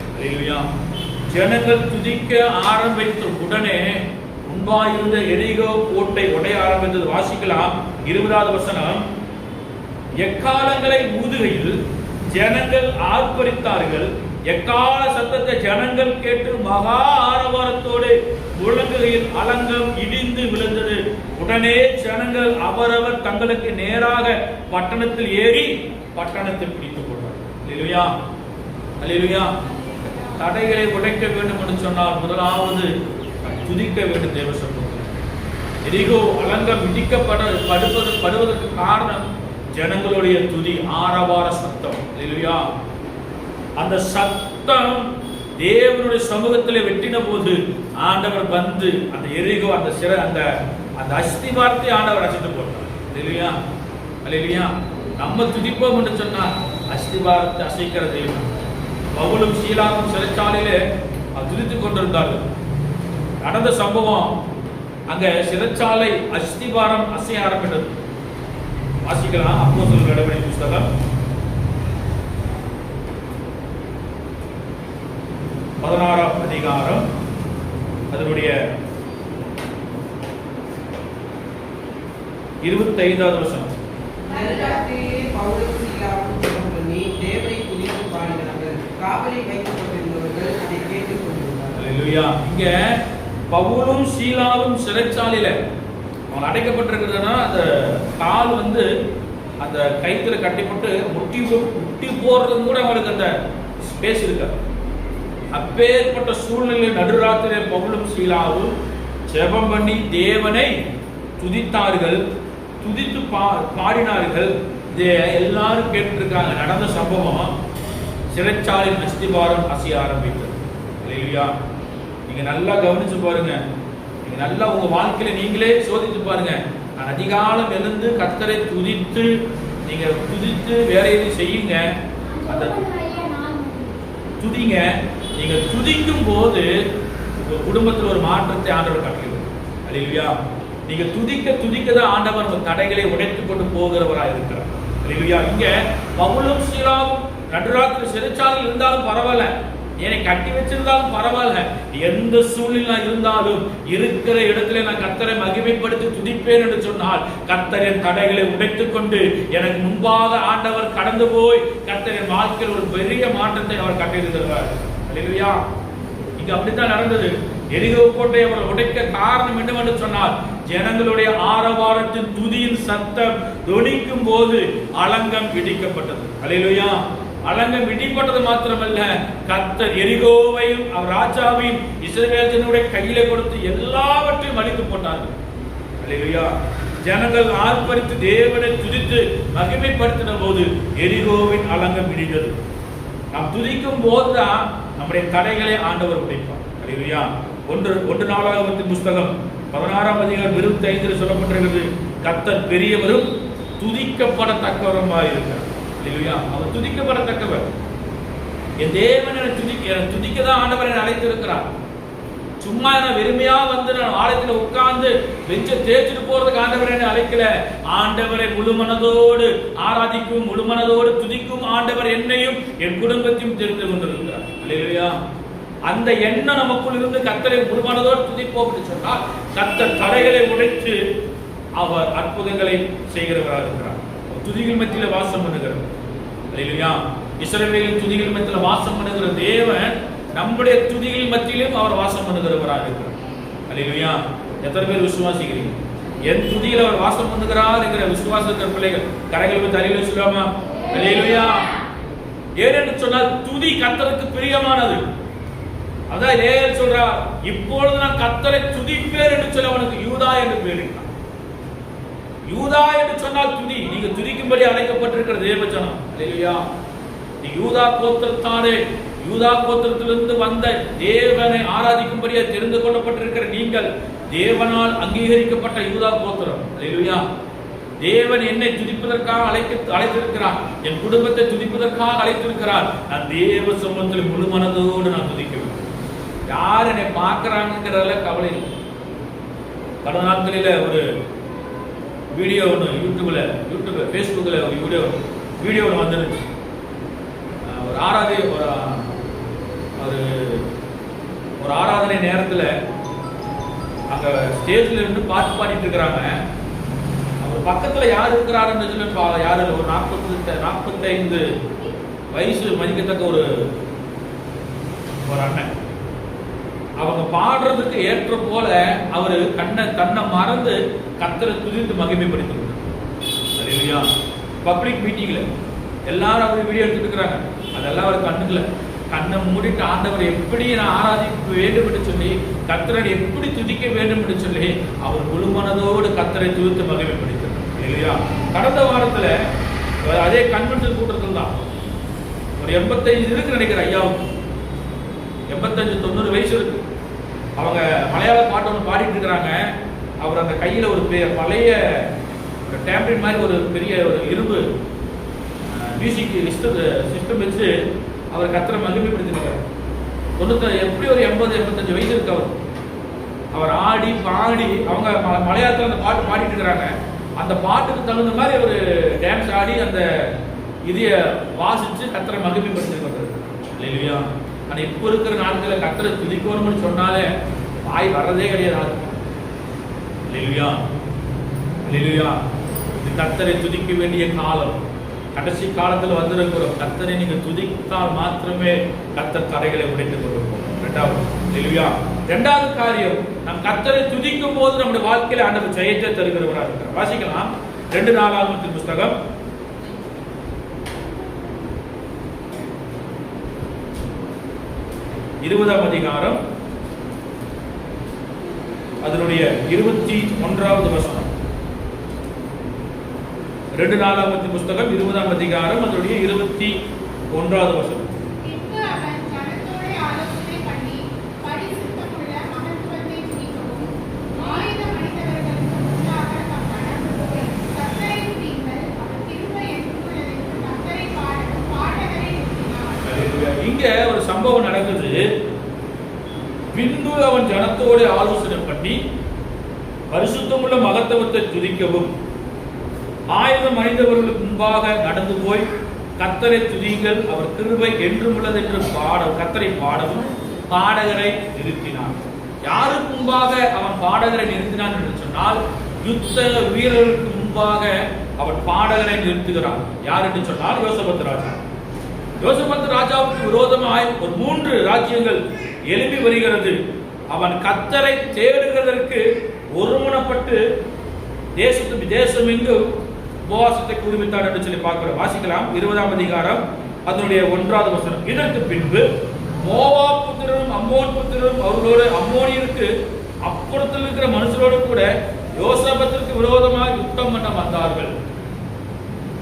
ஜனங்கள் துதிக்க ஆரம்பித்த உடனே முன்பாயிருந்த எரிகோ கோட்டை உடைய ஆரம்பித்தது. வாசிக்கலாம் 20வது வசனம். எக்காலங்களை ஊதுகையில் ஜனங்கள் ஆர்ப்பரித்தார்கள். எக்கால சத்தத்தை ஜனங்கள் கேட்டு மகா ஆரவாரத்தோடு முழங்குகையில் அலங்கம் இடிந்து விழுந்தது. உடனே ஜனங்கள் அவரவர் தங்களுக்கு நேராக பட்டணத்தில் ஏறி பட்டணத்தை பிடித்துக் கொண்டார்கள். அல்லேலூயா, அல்லேலூயா. தடைகளை உடைக்க வேண்டும் என்று சொன்னால் முதலாவது துதிக்க வேண்டும். தேவ சமூகத்தில் எரிகோ அலங்கம் இடிக்கப்படுவதற்கு காரணம் ஜனங்களுடைய துதி, ஆரவார சத்தம். அல்லேலூயா. அந்த சத்தம் தேவனுடைய சமூகத்தில் வெட்டின போது ஆண்டவர் வந்து அந்த எரிகோ அந்த அஸ்திவாரத்தை ஆண்டவர் அசைத்து போட்டார். அல்லேலூயா, அல்லேலூயா. நம்ம துதிப்போம் என்று சொன்னால் அஸ்திவாரத்தை அசைக்கிற தேவன். பவுலும் சீலாவும் சிறைச்சாலையிலே துதித்துக் கொண்டிருந்தார்கள். நடந்த சம்பவம், அங்க சிறைச்சாலை அஸ்திவாரம் அசைய ஆரம்பித்தது. வாசிக்கலாம் அப்போஸ்தலர் நடவடிக்கை புத்தகம் 16ஆம் அதிகாரம் அதனுடைய 25வது வசனம். பவுலும் சீலாவும் ஜெபம் பண்ணி தேவனை துதித்து பாடினார்கள். காவலில் வைக்கப்பட்டிருந்தவர்கள் அதை கேட்டுக் கொண்டிருந்தார்கள். அல்லேலூயா. இங்க பவுலும் சீலாவும் சிறைச்சாலையில அவங்க அடைக்கப்பட்டிருக்கிறதுனா அந்த கால் வந்து அந்த கைத்துல கட்டிப்பட்டு முட்டி போடுறது கூட அவங்களுக்கு அந்த ஸ்பேஸ் இருக்காது. அப்பேற்பட்ட சூழ்நிலை நடுராத்திரி பவுலும் சீலாவும் ஜெபம் பண்ணி தேவனை துதித்தார்கள், துதித்து பாடினார்கள். இதை எல்லாரும் கேட்டிருக்காங்க. நடந்த சம்பவம் சிறைச்சாலையின் அஸ்திவாரம் அசைய ஆரம்பித்தது. அல்லேலூயா. நீங்க நல்லா கவனிச்சு பாருங்க. நீங்க நல்லா உங்க வாழ்க்கையில நீங்களே சோதித்து பாருங்க. நான் அதிகாலம் எழுந்து கர்த்தரை துதித்து நீங்க துதித்து வேற எதுவும் செய்யுங்க. அந்த துதிங்க. நீங்க துதிக்கும் போது உங்க குடும்பத்தில் ஒரு மாற்றத்தை ஆண்டவர் காட்டுகிறார். அல்லேலூயா. நீங்க துதிக்க தான் ஆண்டவர் உங்க தடைகளை உடைத்துக் கொண்டு போகிறவராக இருக்கிறார். அல்லேலூயா. இங்க பவுலும் சீலாவும் நடுராத்திரி சிறைச்சாலையில் இருந்தாலும் பரவாயில்ல, என்னை கட்டி வச்சிருந்தாலும் பரவாயில்ல, எந்த சூழ்நிலை இருந்தாலும் இருக்கிற இடத்துல நான் கர்த்தரை மகிமைப்படுத்தி துதிப்பேன் என்று சொன்னால் கர்த்தரின் தடைகளை உடைத்துக் கொண்டு எனக்கு முன்பாக ஆண்டவர் கடந்து போய் கர்த்தரின் வாழ்க்கையில் ஒரு பெரிய மாற்றத்தை அவர் கட்டியிருக்கிறார். அல்லேலூயா. இங்க அப்படித்தான் நடந்தது. எரிகோ கோட்டை அவர் உடைக்க காரணம் என்னவென்று சொன்னால் ஜனங்களுடைய ஆரவாரத்தின் துதியின் சத்தம் தொனிக்கும் போது அலங்கம் இடிக்கப்பட்டது. அல்லேலூயா. அலங்கம் இடிப்பட்டது மாத்திரமல்ல, கர்த்தர் எரிகோவையும் அவர் ராஜாவையும் இஸ்ரவேல் ஜனங்களுடைய கையிலே கொடுத்து எல்லாவற்றையும் அழித்து போட்டார்கள். அல்லேலூயா. ஜனங்கள் ஆர்ப்பரித்து தேவனை துதித்து மகிமைப்படுத்தின போது எரிகோவின் அலங்கம் இடிந்தது. நாம் துதிக்கும் போதுதான் நம்முடைய தடைகளை ஆண்டவர் உடைப்பார். அல்லேலூயா. 1 நாளாகமத்தின் புத்தகம் 16ஆம் அதிகாரம் 25 சொல்லப்பட்டிருக்கிறது. கர்த்தர் பெரியவரும் துதிக்கப்படத்தக்கவருமாய் இருக்கிறார். அல்லேலூயா. அவர் துதிக்கப்படத்தக்கவர். என் தேவனை துதிக்க தான் ஆண்டவர் என்னை அழைத்திருக்கிறார். சும்மா நான் வெறுமையா வந்து நான் ஆலயத்தில் உட்கார்ந்து வெஞ்ச தேய்ச்சிட்டு போறதுக்கு ஆண்டவர் என்னை அழைக்கல. ஆண்டவரை முழு மனதோடு ஆராதிக்கும், முழு மனதோடு துதிக்கும் ஆண்டவர் என்னையும் என் குடும்பத்தையும் தெரிந்து கொண்டிருக்கிறார். அல்லேலூயா. அந்த எண்ணம் நமக்குள் இருந்து கர்த்தரை முழு மனதோடு துதிப்போம் என்று சொன்னால் கர்த்தர் தடைகளை உடைத்து அவர் அற்புதங்களை செய்கிறவராக இருக்கிறார். துதிகள் மத்தியில வாசம் பண்ணுகிறார். அல்லேலூயா. இஸ்ரவேலின் துதிகள் மத்தியில வாசம் பண்ணுகிற தேவன் நம்முடைய துதிகள் மத்தியிலும் அவர் வாசம் பண்ணுகிறவராக இருக்கிறார். அல்லேலூயா. எத்தனை பேர் விசுவாசிக்கிறீங்க? என் துதியில் அவர் வாசம் பண்ணுகிறார் என்கிற விசுவாசத்திற பிள்ளைகள் கரைகள் பற்றி அறிவியல் சொல்லாமா? அல்லேலூயா. ஏனென்று சொன்னால் துதி கர்த்தருக்கு பிரியமானது. அதான் ஏன் சொல்றார், இப்பொழுது நான் கர்த்தரை துதிப்பேன் என்று சொல்ல அவனுக்கு யூதா என்று பேரிட்டார். யூதா என்று சொன்னால் துதி. நீங்க துதிக்கும்படி அழைக்கப்பட்டிருக்கிற தேவஜனம். அல்லேலூயா. நீ யூதா கோத்திரத்தாரே, யூதா கோத்திரத்திலிருந்து வந்த தேவனை ஆராதிக்கும்படியாக தெரிந்து கொள்ளப்பட்டிருக்கிற நீங்கள் தேவனால் அங்கீகரிக்கப்பட்ட யூதா கோத்திரம். அல்லேலூயா. தேவன் என்னை துதிப்பதற்காக அழைத்திருக்கிறார். என் குடும்பத்தை துதிப்பதற்காக அழைத்திருக்கிறார். நான் தேவ சமூகத்தில் முழு மனதோடு நான் துதிக்க வேண்டும். யார் என்னை பார்க்கிறாங்கிறதுல கவலை இல்லை. கடந்த நாட்களில் ஒரு வீடியோ ஒன்று யூடியூப் ஃபேஸ்புக்கில் ஒரு வீடியோ ஒன்று வந்துருச்சு. ஒரு ஆராதனை நேரத்தில் அங்க ஸ்டேஜ்ல இருந்து பாட்டு பாடிட்டு இருக்கிறாங்க. அவர் பக்கத்துல யார் இருக்கிறாருன்னு சொல்லி யாரு ஒரு 45 வயசு மதிக்கத்தக்க ஒரு அண்ணன். அவங்க பாடுறதுக்கு ஏற்ற போல அவரு தன்னை மறந்து கர்த்தரை துதித்து மகிமைப்படுத்தினார். அல்லேலூயா. பப்ளிக் மீட்டிங்ல எல்லாரும் அவர் வீடியோ எடுத்துட்டு இருக்கிறாங்க. அதெல்லாம் அவர் கண்ணை மூடிட்டு ஆண்டவர் எப்படி நான் ஆராதிக்க வேண்டும் என்று சொல்லி, கர்த்தரை எப்படி துதிக்க வேண்டும் என்று சொல்லி அவர் முழு மனதோடு கர்த்தரை துதித்து மகிமைப்படுத்தினார். இல்லையா? கடந்த வாரத்துல அதே கன்வென்ஷன் கூட்டத்தில் தான் ஒரு 85 இருக்கு நினைக்கிறேன். ஐயாவுக்கு 85-90 வயசு இருக்கு. அவங்க மலையாள பாட்டு ஒன்று பாடிட்டு இருக்கிறாங்க. அவர் அந்த கையில ஒரு பழைய டேம்ப்ரின் மாதிரி ஒரு பெரிய ஒரு இரும்பு மியூசிக் சிஸ்டம் வச்சு அவர் கர்த்தரை மகிமைப்படுத்தினார். எப்படி ஒரு 80-85 வயசு இருக்கு. அவர் ஆடி பாடி அவங்க மலையாளத்தில் அந்த பாட்டு பாடிட்டு இருக்கிறாங்க. அந்த பாட்டுக்கு தகுந்த மாதிரி ஒரு டான்ஸ் ஆடி அந்த இதைய வாசிச்சு கர்த்தரை மகிமைப்படுத்திருக்கிறார். இல்லையா? ஆனா இப்ப இருக்கிற நாட்களில் கர்த்தரை துதிக்கணும்னு சொன்னாலே வாய் வர்றதே கிடையாது. இல்லையா? இல்லையா? கர்த்தரை துதிக்க வேண்டிய காலம் கடைசி காலத்தில் வந்திருக்கிறோம். கர்த்தரை நீங்க துதித்தால் மாத்திரமே கர்த்தர் தடைகளை உடைத்துக் கொண்டிருப்போம். இரண்டாவது காரியம், நம் கர்த்தரை துதிக்கும் போது நம்முடைய வாழ்க்கையில ஆண்டவர் ஜெயத்தை தருகிறவராக இருக்கிறார். வாசிக்கலாம் 2 நாளாகமத்தின் புஸ்தகம் 20ஆம் அதிகாரம் அதனுடைய 21வது வசனம். 2 நாளாகமத்தின் புஸ்தகம் 20ஆம் அதிகாரம் அதனுடைய 21வது வசனம். இங்க ஒரு சம்பவம் நடக்குது. பின்பு அவன் ஜனத்தோடு ஆலோசனை பண்ணி பரிசுத்தமுள்ள மகத்துவத்தை துதிக்கவும் ஆயுதம் அணிந்தவர்களுக்கு முன்பாக நடந்து போய் கர்த்தரை துதிங்கள், அவர் கிருபை என்றும் உள்ளது என்று கர்த்தரை பாடவும் பாடகரை நிறுத்தினான். யாருக்கு முன்பாக அவன் பாடகரை நிறுத்தினான் என்று சொன்னால், யுத்த வீரர்களுக்கு முன்பாக அவன் பாடகரை நிறுத்துகிறான். யார் என்று சொன்னால் யோசபாத் ராஜா. யோசபாத் ராஜாவுக்கு விரோதமாய் ஒரு 3 ராஜ்யங்கள் எழுப்பி வருகிறது. அவன் கர்த்தரை தேடுகிறதற்கு ஒருமனப்பட்டு தேசம் எங்கும் உபவாசத்தை கூறுவித்தார் என்று சொல்லி பார்க்கிறோம். வாசிக்கலாம் 20ஆம் அதிகாரம் அதனுடைய 1வது வசனம். இதற்கு பின்பு மோவாப் புத்திரரும் அம்மோன் புத்திரரும் அவர்களோடு அம்மோனியருக்கு அப்புறத்தில் இருக்கிற மனுஷரோடு கூட யோசபாத்திற்கு விரோதமாய் யுத்தம் பண்ண வந்தார்கள்.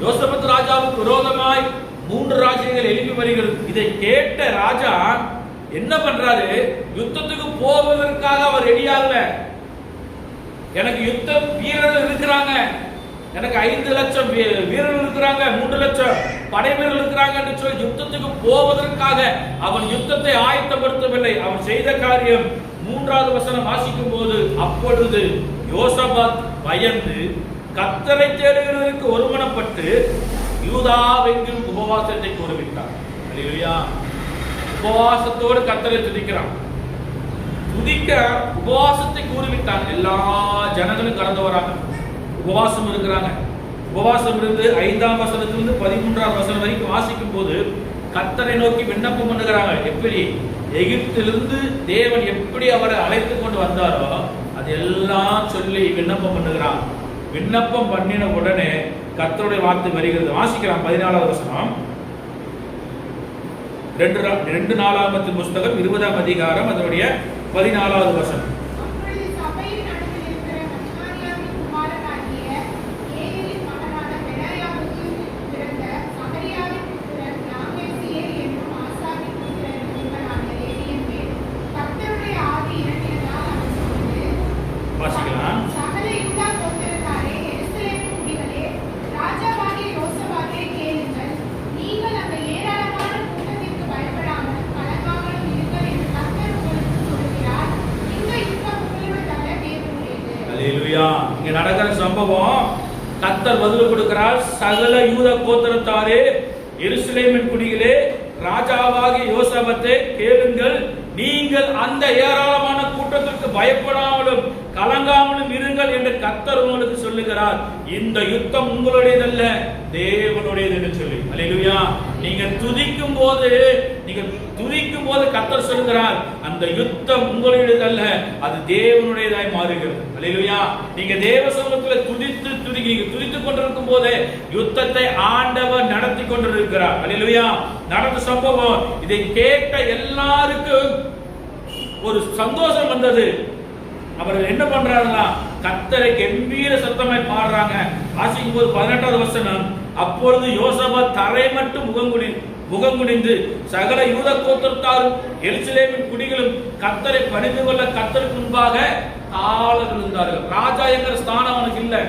யோசபாத் ராஜாவுக்கு விரோதமாய் 3 ராஜ்யங்கள் எழுப்பி வருகிறது. இதை கேட்ட ராஜா என்ன பண்றாரு? யுத்தத்துக்கு போவதற்காக அவர் ரெடியாகல. எனக்கு யுத்த வீரர்கள் இருக்கிறாங்க, எனக்கு 5 லட்சம் வீரர்கள் இருக்கிறாங்க, 3 லட்சம் படை வீரர்கள் இருக்கிறாங்க என்று சொல்லி யுத்தத்துக்கு போவதற்காக அவன் யுத்தத்தை ஆயத்தப்படுத்தவில்லை. அவன் செய்த காரியம் 3வது வசனம் வாசிக்கும் போது, அப்பொழுது யோசபாத் பயந்து கர்த்தரை தேடுகிறதற்கு ஒருமனப்பட்டு யூதாவெங்கும் உபவாசத்தை கூறுவிட்டார். அல்லேலூயா. உபவாசத்தோடு கர்த்தரை துதிக்கிறான். துதிக்க உபவாசத்தை கூறிவிட்டான். எல்லா ஜனங்களும் கடந்து வராங்க, உபவாசம் இருக்கிறாங்க. உபவாசம் இருந்து 5ஆம் வசனத்திலிருந்து 13ஆம் வசனம் வரைக்கும் வாசிக்கும் போது கர்த்தரை நோக்கி விண்ணப்பம் பண்ணுகிறாங்க. எப்படி எகிப்திலிருந்து தேவன் எப்படி அவரை அழைத்து கொண்டு வந்தாரோ அதெல்லாம் சொல்லி விண்ணப்பம் பண்ணுகிறான். விண்ணப்பம் பண்ணின உடனே கர்த்தருடைய வார்த்தை வருகிறது. வாசிக்கலாம் 14வது வசனம். 2 நாளாகமத்தின் புஸ்தகம் 20ஆம் அதிகாரம் அதனுடைய 14வது வசனம். வாசிக்கலாம். இங்க நடக்கிற சம்பவம், கர்த்தர் பதில் கொடுக்கிறார். சகல யூத கோத்திரத்தாரே, எருசலேமின் குடிகளே, ராஜாவாகிய யோசபாத்தே கேளுங்கள், நீங்கள் அந்த ஏராளமான கூட்டத்திற்கு பயப்படாமலும் கலங்காமலும் இருங்கள் என்று கர்த்தர் உங்களுக்கு சொல்லுகிறார். இந்த யுத்தம் உங்களுடையதல்ல, தேவனுடையது என்று சொல்லி. அல்லேலூயா. நீங்க துதிக்கும் போது கர்த்தர் சொல்லுகிறார், அந்த யுத்தம் உங்களுடையதல்ல, அது தேவனுடையதாய் மாறுகிறது. அல்லேலூயா. நீங்க தேவ சமூகத்தில் துதித்துக் கொண்டிருக்கும் போதே யுத்தத்தை ஆண்டவர் நடத்தி கொண்டிருக்கிறார். அல்லேலூயா. நடந்த சம்பவம், இதை கேட்ட எல்லாருக்கும் ஒரு சந்தோஷம் வந்தது. அவர்கள் என்ன பண்றாங்களா, கர்த்தரை கம்பீர சத்தமாய் பாடுறாங்க. வாசிக்கும் போது 18வது வசனம், அப்பொழுது யோசபாத் தரை மட்டும் முகங்குனிந்து சகல யூத கோத்திரத்தாரும் எருசலேமின் குடிகளும் கர்த்தரை பணிந்து கொள்ள கர்த்தருக்கு முன்பாக தாழ விழுந்தார்கள். ராஜா என்கிற ஸ்தானம் அவனுக்கு இல்லை.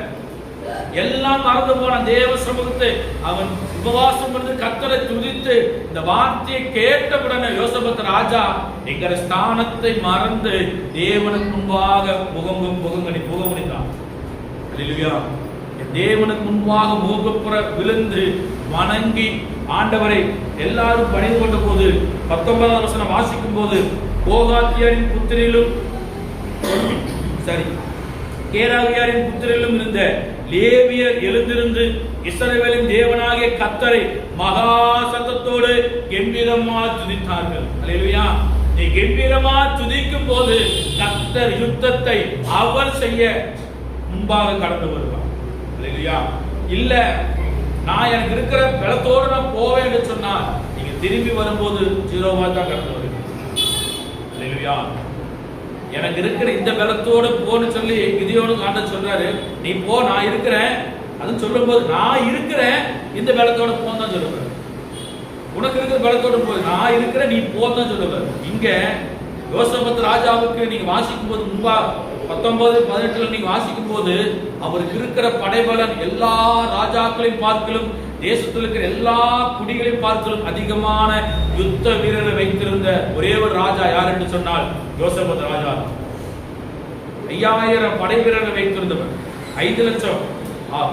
எல்லாம் மறந்து போன தேவ சமூகத்தை அவன் உபவாசம் பண்ணி கர்த்தரை துதித்து இந்த வார்த்தையை கேட்டவுடனே யோசபாத் ராஜா என்கிற ஸ்தானத்தை மறந்து தேவனுக்கு முன்பாக முகங்குனிந்தான். அல்லேலூயா. தேவனுக்கு முன்பாக முகப்புற விழுந்து வணங்கி ஆண்டவரை எல்லாரும் பணிந்து கொண்ட போது 19வது வசனம் வாசிக்கும் போது, கோகாத்தியரின் புத்திரிலும் கேராகியாரின் புத்திரிலும் இருந்த லேவியர் எழுந்திருந்து இஸ்ரவேலின் தேவனாகிய கர்த்தரை மகா சத்தத்தோடு கம்பீரமா துதித்தார்கள். அல்லேலூயா. நீ கம்பீரமா துதிக்கும் போது கர்த்தர் யுத்தத்தை அவர் செய்ய முன்பாக கடந்து வருவார். அல்லேலூயா. இல்ல, நான் எனக்கு இருக்கிற பலத்தோடு நான் போவேன் என்று சொன்னால் நீங்க திரும்பி வரும்போது ஜீரோவா தான் கடந்து வருவீங்க. அல்லேலூயா. எனக்கு இருக்கிற இந்த பலத்தோடு போன்னு சொல்லி கிதியோடு ஆண்டவர் சொல்றாரு, நீ போ, நான் இருக்கிறேன். அது சொல்லும் போது நான் இருக்கிறேன், இந்த பலத்தோட போன்னு தான் சொல்லுவார். உனக்கு இருக்கிற பலத்தோடு போ, நான் இருக்கிறேன், நீ போன்னு தான் சொல்லுவார். இங்க யோசபாத் ராஜாவுக்கு நீங்க வாசிக்கும் போது முன்பா 19-18 நீங்க வாசிக்கும் போது அவருக்கு இருக்கிற படைபலன் எல்லா ராஜாக்களையும் பார்க்கலும் தேசத்தில் இருக்கிற எல்லா குடிகளையும் பார்க்கலும் அதிகமான யுத்த வீரரை வைத்திருந்த ஒரே ஒரு ராஜா யார் என்று சொன்னால் யோசபாத் ராஜா. 5000 படை வீரரை வைத்திருந்தவர், 5 லட்சம்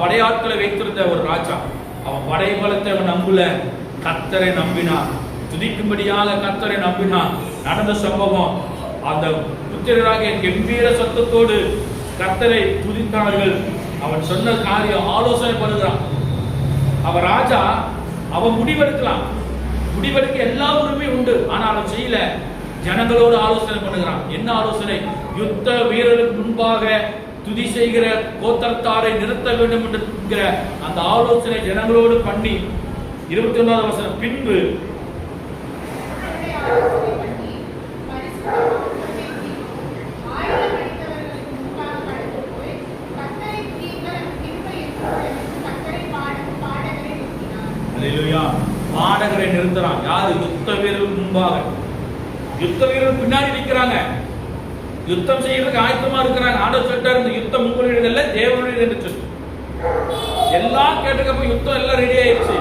படையாட்களை வைத்திருந்த ஒரு ராஜா. அவன் படைபலத்தை அவன் நம்பல, கர்த்தரை நம்பினான். துதிக்கும்படியாக கர்த்தரை நம்பினான். நடந்த சம்பவம், அந்த புத்திரராகிய கம்பீர சத்தத்தோடு கர்த்தரை துதித்தார்கள். அவன் சொன்ன காரியம் ஆலோசனை பண்ணுகிறான். அவன் ராஜா, அவன் முடிவெடுக்கலாம், முடிவெடுக்க எல்லா உரிமையும் உண்டு. ஆனால் அவன் செய்யல, ஜனங்களோடு ஆலோசனை பண்ணுகிறான். என்ன ஆலோசனை? யுத்த வீரருக்கு முன்பாக துதி செய்கிற கோத்திரத்தாரை நிறுத்த வேண்டும் என்கிற அந்த ஆலோசனை ஜனங்களோடு பண்ணி 21வது வசனம், பின்பு பாடகரை நிறுத்துறான். யாரு? யுத்த வீரர்கள் முன்பாக. யுத்த வீரர்கள் பின்னாடி நிற்கிறாங்க, யுத்தம் செய்யறதுக்கு ஆயத்தமா இருக்கிறாங்க. ஆண்டவர் சொல்லிட்டாரு, இந்த யுத்தம் உங்களுடையதல்ல, தேவனுடையது என்று சொல்லி. எல்லாம் கேட்டுக்கப்ப யுத்தம் எல்லாம் ரெடி ஆயிடுச்சு.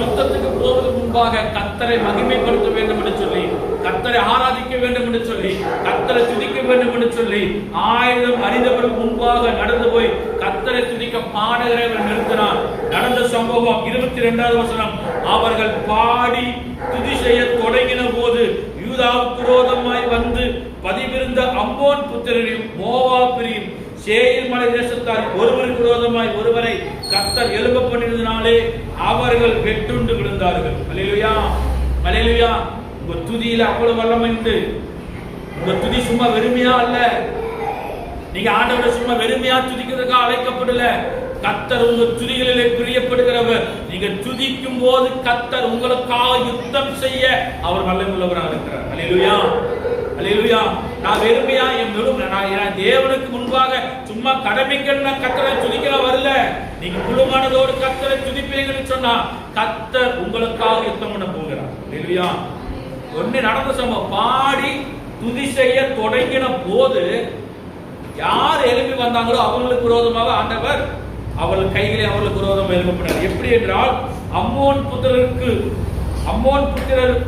யுத்தத்துக்கு போவதற்கு முன்பாக கர்த்தரை மகிமைப்படுத்த வேண்டும் என்று சொல்லி, கர்த்தரை ஆராதிக்க வேண்டும் என்று சொல்லி, கர்த்தரை துதிக்க வேண்டும் என்று சொல்லி ஆயுதம் அறிந்தவர்கள் முன்பாக நடந்து போய் கர்த்தரை துதிக்க பாடகரை நிறுத்தினார். நடந்த சம்பவம் 22வது வசனம், அவர்கள் பாடி துதி செய்ய தொடங்கின போது யூதாவுக்கு விரோதமாய் வந்து பதிவிருந்த அம்மோன் புத்திரரையும் மோவாபியரையும் சேயீர் மலை தேசத்தார் ஒருவருக்கு விரோதமாய் ஒருவரை கர்த்தர் எழும்ப பண்ணினதினாலே அவர்கள் வெட்டுண்டு விழுந்தார்கள். அல்லேலூயா, அல்லேலூயா. உங்க துதியில அவ்வளவு வல்லமை உண்டு. உங்க துதி சும்மா வெறுமையா அல்ல. நீங்க ஆண்டவரை சும்மா வெறுமையா துதிக்கிறதுக்காக அழைக்கப்படல. கர்த்தர் உங்க துதிகளிலே பிரியப்படுகிறவர். நீங்க துதிக்கும் போது கர்த்தர் உங்களுக்காக யுத்தம் செய்ய அவர் வல்லமை உள்ளவராக இருக்கிறார். அல்லேலூயா, அல்லேலூயா. நான் வெறுமையா நான் தேவனுக்கு முன்பாக சும்மா கடமைகள் நான் கர்த்தரை துதிக்க வரல. நீங்க முழு மனதோடு கர்த்தரை துதிப்பீங்கன்னு சொன்னா கர்த்தர் உங்களுக்காக யுத்தம் பண்ண போகிறார். அல்லேலூயா. ஒண்ணு நடந்த சம்பவம், பாடி துதி செய்ய தொடங்கின போது யார் எழுப்பி வந்தாங்களோ அவங்களுக்கு விரோதமாக ஆண்டவர் அவர்கள் கைகளை அவர்களுக்கு விரோதமாக எழுப்பப்பட்டார். எப்படி என்றால் அம்மோன்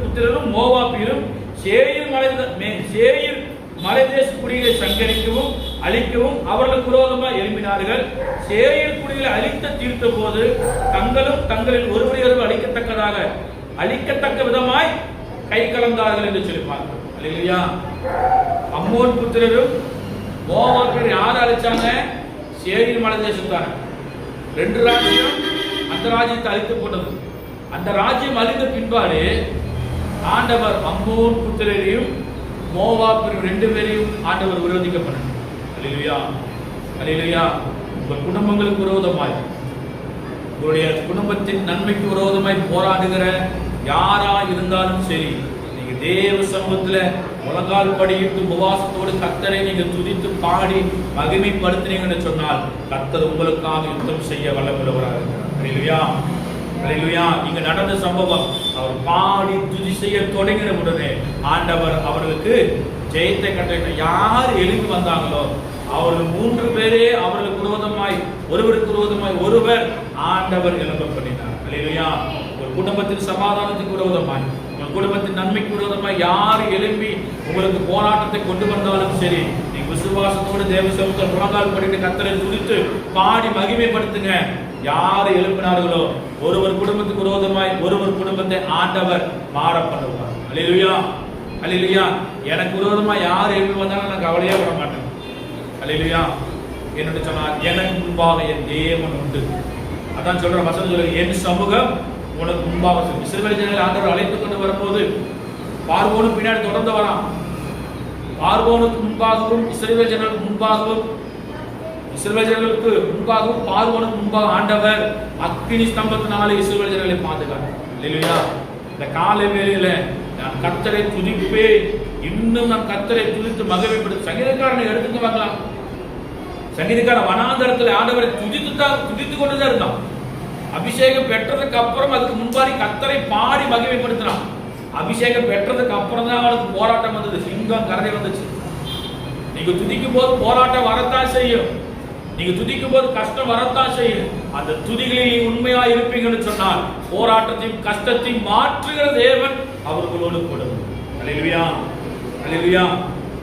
புத்திரரும் மோவாபியரும் சேயீர் மலை தேச குடிகளை சங்கரிக்கவும் அழிக்கவும் அவர்களுக்கு விரோதமாக எழுப்பினார்கள். சேயீர் குடிகளை அழித்த தீர்த்த போது தங்களும் தங்களில் ஒருவரையொருவர் அழிக்கத்தக்க விதமாய் கை கலந்தார்கள் என்று சொல்லி பார்க்கிறோம். அல்லேலூயா. அம்மோன் புத்திரரும் மோவாபியர் யார் அழிச்சாங்க? சேயீர் மலை தேசத்தான 2 ராஜ்யம் அந்த ராஜ்யத்தை அழித்து போட்டது. அந்த ராஜ்யம் அழிந்த பின்பாடு ஆண்டவர் அம்மோன் புத்திரரையும் மோவாபியர் 2 பேரையும் ஆண்டவர் விரோதிக்கப்பட்டார். அல்லேலூயா, அல்லேலூயா. உங்கள் குடும்பங்களுக்கு விரோதமாய், உங்களுடைய குடும்பத்தின் நன்மைக்கு விரோதமாய் போராடுகிற யாரா இருந்தாலும் சரி, நீங்க தேவ சமூகத்துல முழங்கால் படியிட்டு உபவாசத்தோடு கர்த்தரை நீங்க துதித்து பாடி மகிமைப்படுத்தினீங்கன்னு சொன்னால் கர்த்தர் உங்களுக்காக யுத்தம் செய்ய வல்லமுள்ளவராக இருக்கிறார். அல்லேலூயா, அல்லேலூயா. இங்க நடந்த சம்பவம், அவர் பாடி துதி செய்ய தொடங்கின உடனே ஆண்டவர் அவர்களுக்கு ஜெயத்தை கட்ட யார் எழுப்பி வந்தாங்களோ அவர்கள் 3 பேரே அவர்களுக்கு விரோதமாய் ஒருவருக்கு விரோதமாய் ஒருவர் ஆண்டவர் எழும்ப பண்ணினார். அல்லேலூயா. ஒரு குடும்பத்தின் சமாதானத்துக்கு விரோதமாய், உங்கள் குடும்பத்தின் நன்மைக்கு விரோதமாய் யார் எழுப்பி உங்களுக்கு போராட்டத்தை கொண்டு வந்தாலும் சரி, நீங்க விசுவாசத்தோடு தேவ சமூகத்தில் முழங்கால் படிட்டு கர்த்தரை துதித்து பாடி மகிமைப்படுத்துங்க. யார் எழுப்பினார்களோ ஒருவர் குடும்பத்துக்கு விரோதமாய் ஒருவர் குடும்பத்தை ஆண்டவர் மாற பண்ணுவார். அல்லேலூயா, அல்லேலூயா. எனக்கு விரோதமா யார் எழுப்பி வந்தாலும் நான் கவலையே விட மாட்டேன். அல்லேலூயா. என்னன்னு சொன்னால் எனக்கு முன்பாக என் தேவன் உண்டு. அதான் சொல்ற வசனம் சொல்ற, என் சமூகம் உனக்கு முன்பாக. இஸ்ரவேல் ஜனங்களை ஆண்டவர் அழைத்து கொண்டு வரும்போது பார்வோனும் பின்னாடி தொடர்ந்து வரான். பார்வோனுக்கு முன்பாகவும் இஸ்ரவேல் ஜனங்களுக்கு முன்பாகவும், இஸ்ரவேல் ஜனங்களுக்கு முன்பாகவும் பார்வோனுக்கு முன்பாக ஆண்டவர் அக்கினி ஸ்தம்பத்தினாலே இஸ்ரவேல் ஜனங்களை பாதுகாத்தார். அல்லேலூயா. இந்த காலை வேளையில நான் கர்த்தரை துதிப்பேன், இன்னும் நான் கர்த்தரை துதித்து மகிமைப்படுத்த. சங்கீதக்காரனை எடுத்துட்டு வாங்கலாம். சங்கீதக்காரன் வனாந்தரத்தில் ஆண்டவரை துதித்து கொண்டுதான் இருந்தான். அபிஷேகம் பெற்றதுக்கு அப்புறம் அதுக்கு முன்பாடி கர்த்தரை பாடி மகிமைப்படுத்தினான். அபிஷேகம் பெற்றதுக்கு அப்புறம் தான் அவனுக்கு போராட்டம் வந்தது. சிங்கம் கரடி வந்துச்சு. நீங்க துதிக்கும் போது போராட்டம் வரத்தான் செய்யும். நீங்க துதிக்கும் போது கஷ்டம் வரத்தான் செய்யும். அந்த துதிகளில் நீ உண்மையா இருப்பீங்கன்னு சொன்னால் போராட்டத்தையும் கஷ்டத்தையும் மாற்றுகிற தேவன் அவர்களோடு கொடுக்கும். அல்லேலூயா, அல்லேலூயா.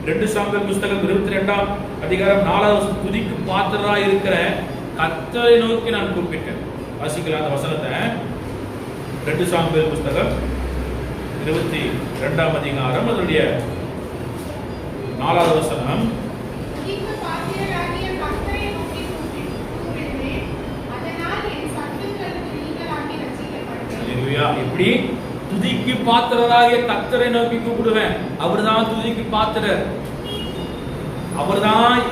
2 சாமுவேல் புத்தகம் 22ஆம் அதிகாரம் 4வது வசனம், துதிக்கு பாத்திரராய் இருக்கிற கர்த்தரை நோக்கி நான் கூப்பிட்டேன். வாசிக்கலாம் அந்த வசனத்தை. 2 சாமுவேல் புத்தகம் 22ஆம் அதிகாரம் அதனுடைய 4வது வசனம். எப்படி துதிக்கு பாத்திரராகிய கர்த்தரை நோக்கி கூப்பிடுவேன். அவர்தான் துதிக்கு பாத்திரர். அவர்தான்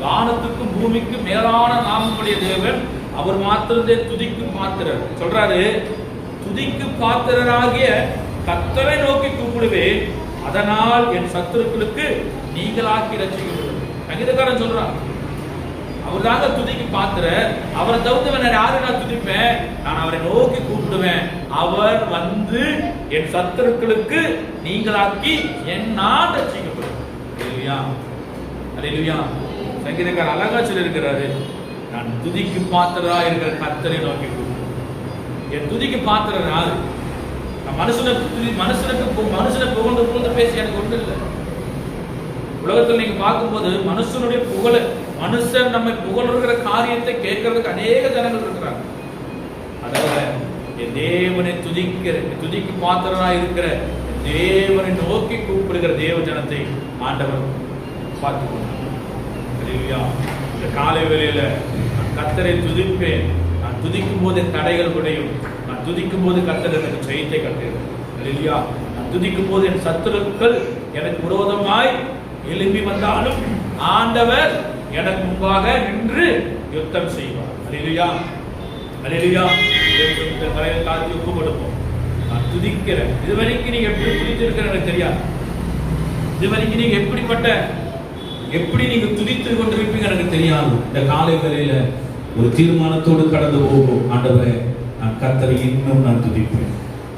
வானத்துக்கும் பூமிக்கு மேலான நாமமுடைய தேவன். அவர் மாத்திரமே துதிக்கு பாத்திரர். சொல்றாரு, துதிக்கு பாத்திரராகிய கர்த்தரை நோக்கி கூப்பிடுவேன், அதனால் என் சத்துருக்களுக்கு நீங்களாக்கி ரட்சிக்கப்படுவேன். சங்கீதக்காரன் சொல்றான், அவர் தாங்க துதிக்கு பாத்திரர். அவரை தவிர்த்து யாரு நான் துதிப்பேன்? நான் அவரை நோக்கி கூப்பிடுவேன். அவர் வந்து என் சத்துருக்களுக்கு நீங்களாக்கி என்னால் ரட்சிக்கப்படுவேன். அல்லேலூயா, அல்லேலூயா. சங்கீதக்காரர் அழகா சொல்லியிருக்கிறாரு, நான் துதிக்கு பாத்திரரா இருக்கிற கர்த்தரை நோக்கி கூப்பிடுவேன். என் துதிக்கு பாத்திரர் யாரு? நான் மனுஷனை புகழ்ந்து பேசி எனக்கு ஒன்றும் இல்லை. உலகத்தில் நீங்க பார்க்கும்போது மனுஷனுடைய புகழ, மனுஷன் நம்மை புகழுகிற காரியத்தை கேட்கறதுக்கு அநேக ஜனங்கள் இருக்கிறாங்க. அதாவது என் தேவனை துதிக்கு பாத்திரனா இருக்கிற தேவனை நோக்கி கூப்பிடுகிற தேவ ஜனத்தை ஆண்டவர் பார்த்துக்கொண்டார். இந்த காலை வேளையில நான் கர்த்தரை துதிப்பேன். நான் துதிக்கும் போது தடைகள் குறையும். நான் துதிக்கும் போது கர்த்தர் எனக்கு ஜெயத்தை கட்டுகிறார். அல்லேலூயா. நான் துதிக்கும் போது என் சத்துருக்கள் எனக்கு விரோதமாய் எழும்பி வந்தாலும் ஆண்டவர் எனக்கு முன்பாக நின்று யுத்தம் செய்வார். அல்லேலூயா, அல்லேலூயா. தலையை தாழ்த்தி ஒப்பு கொடுப்போம். நான் துதிக்கிறேன். இதுவரைக்கும் நீங்க எப்படி துதித்திருக்கிற எனக்கு தெரியாது. இதுவரைக்கும் நீங்க எப்படி நீங்க துதித்து கொண்டிருப்பீங்க எனக்கு தெரியாது. இந்த காலை வேளையில ஒரு தீர்மானத்தோடு கடந்து போகும். ஆண்டவரே, நான் கர்த்தரை இன்னும் நான் துதிப்பேன்.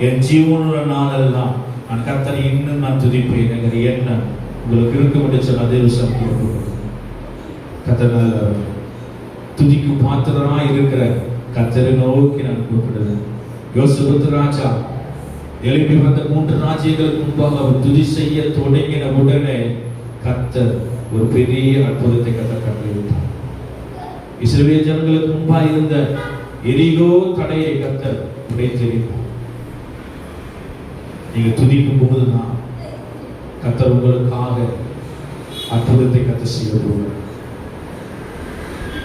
என் ஜீவனுள்ள நாளெல்லாம் நான் கர்த்தரை இன்னும் நான் துதிப்பேன் என்கிற எண்ணம் உங்களுக்கு இருக்க முடிச்ச அதே விஷயம் கர்த்தரால் துதிக்கு பாத்திரனா இருக்கிற கர்த்தரை நோக்கி நான் கூப்பிடுவேன். யோசேப்பு ராஜா எழுப்பி வந்த 3 ராஜ்யங்களுக்கு முன்பாக அவர் துதி செய்ய தொடங்கின உடனே கர்த்தர் ஒரு பெரிய அற்புதத்தை கட்டளையிட்டார். இஸ்ரவேல் ஜனங்களுக்கு முன்பாக இருந்த எரிகோ தடையை கர்த்தர் உடைத்தெறிந்தார். நீங்க துதிக்கும் போதுதான் கர்த்தர் உங்களுக்காக அற்புதத்தை கர்த்தர் செய்ய போகிறார்.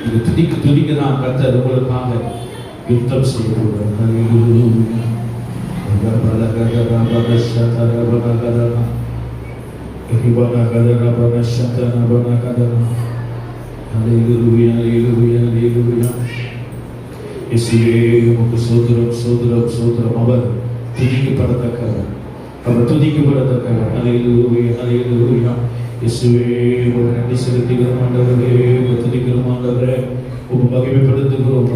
இது துதிக்க தான் கர்த்தர் உங்களுக்காக யுத்தம் செய்ய போகிறார். அவர் துதிக்கப்படத்தக்கவர், அவர் துதிக்கப்படத்தக்கவர். ஹல்லேலூயா, ஹல்லேலூயா. இயேசுவே உமக்கு நன்றி செலுத்துகிறோம் ஆண்டவரே, துதிக்கிறோம் ஆண்டவரே. உம்மை மகிமைப்படுத்துகிறோம்.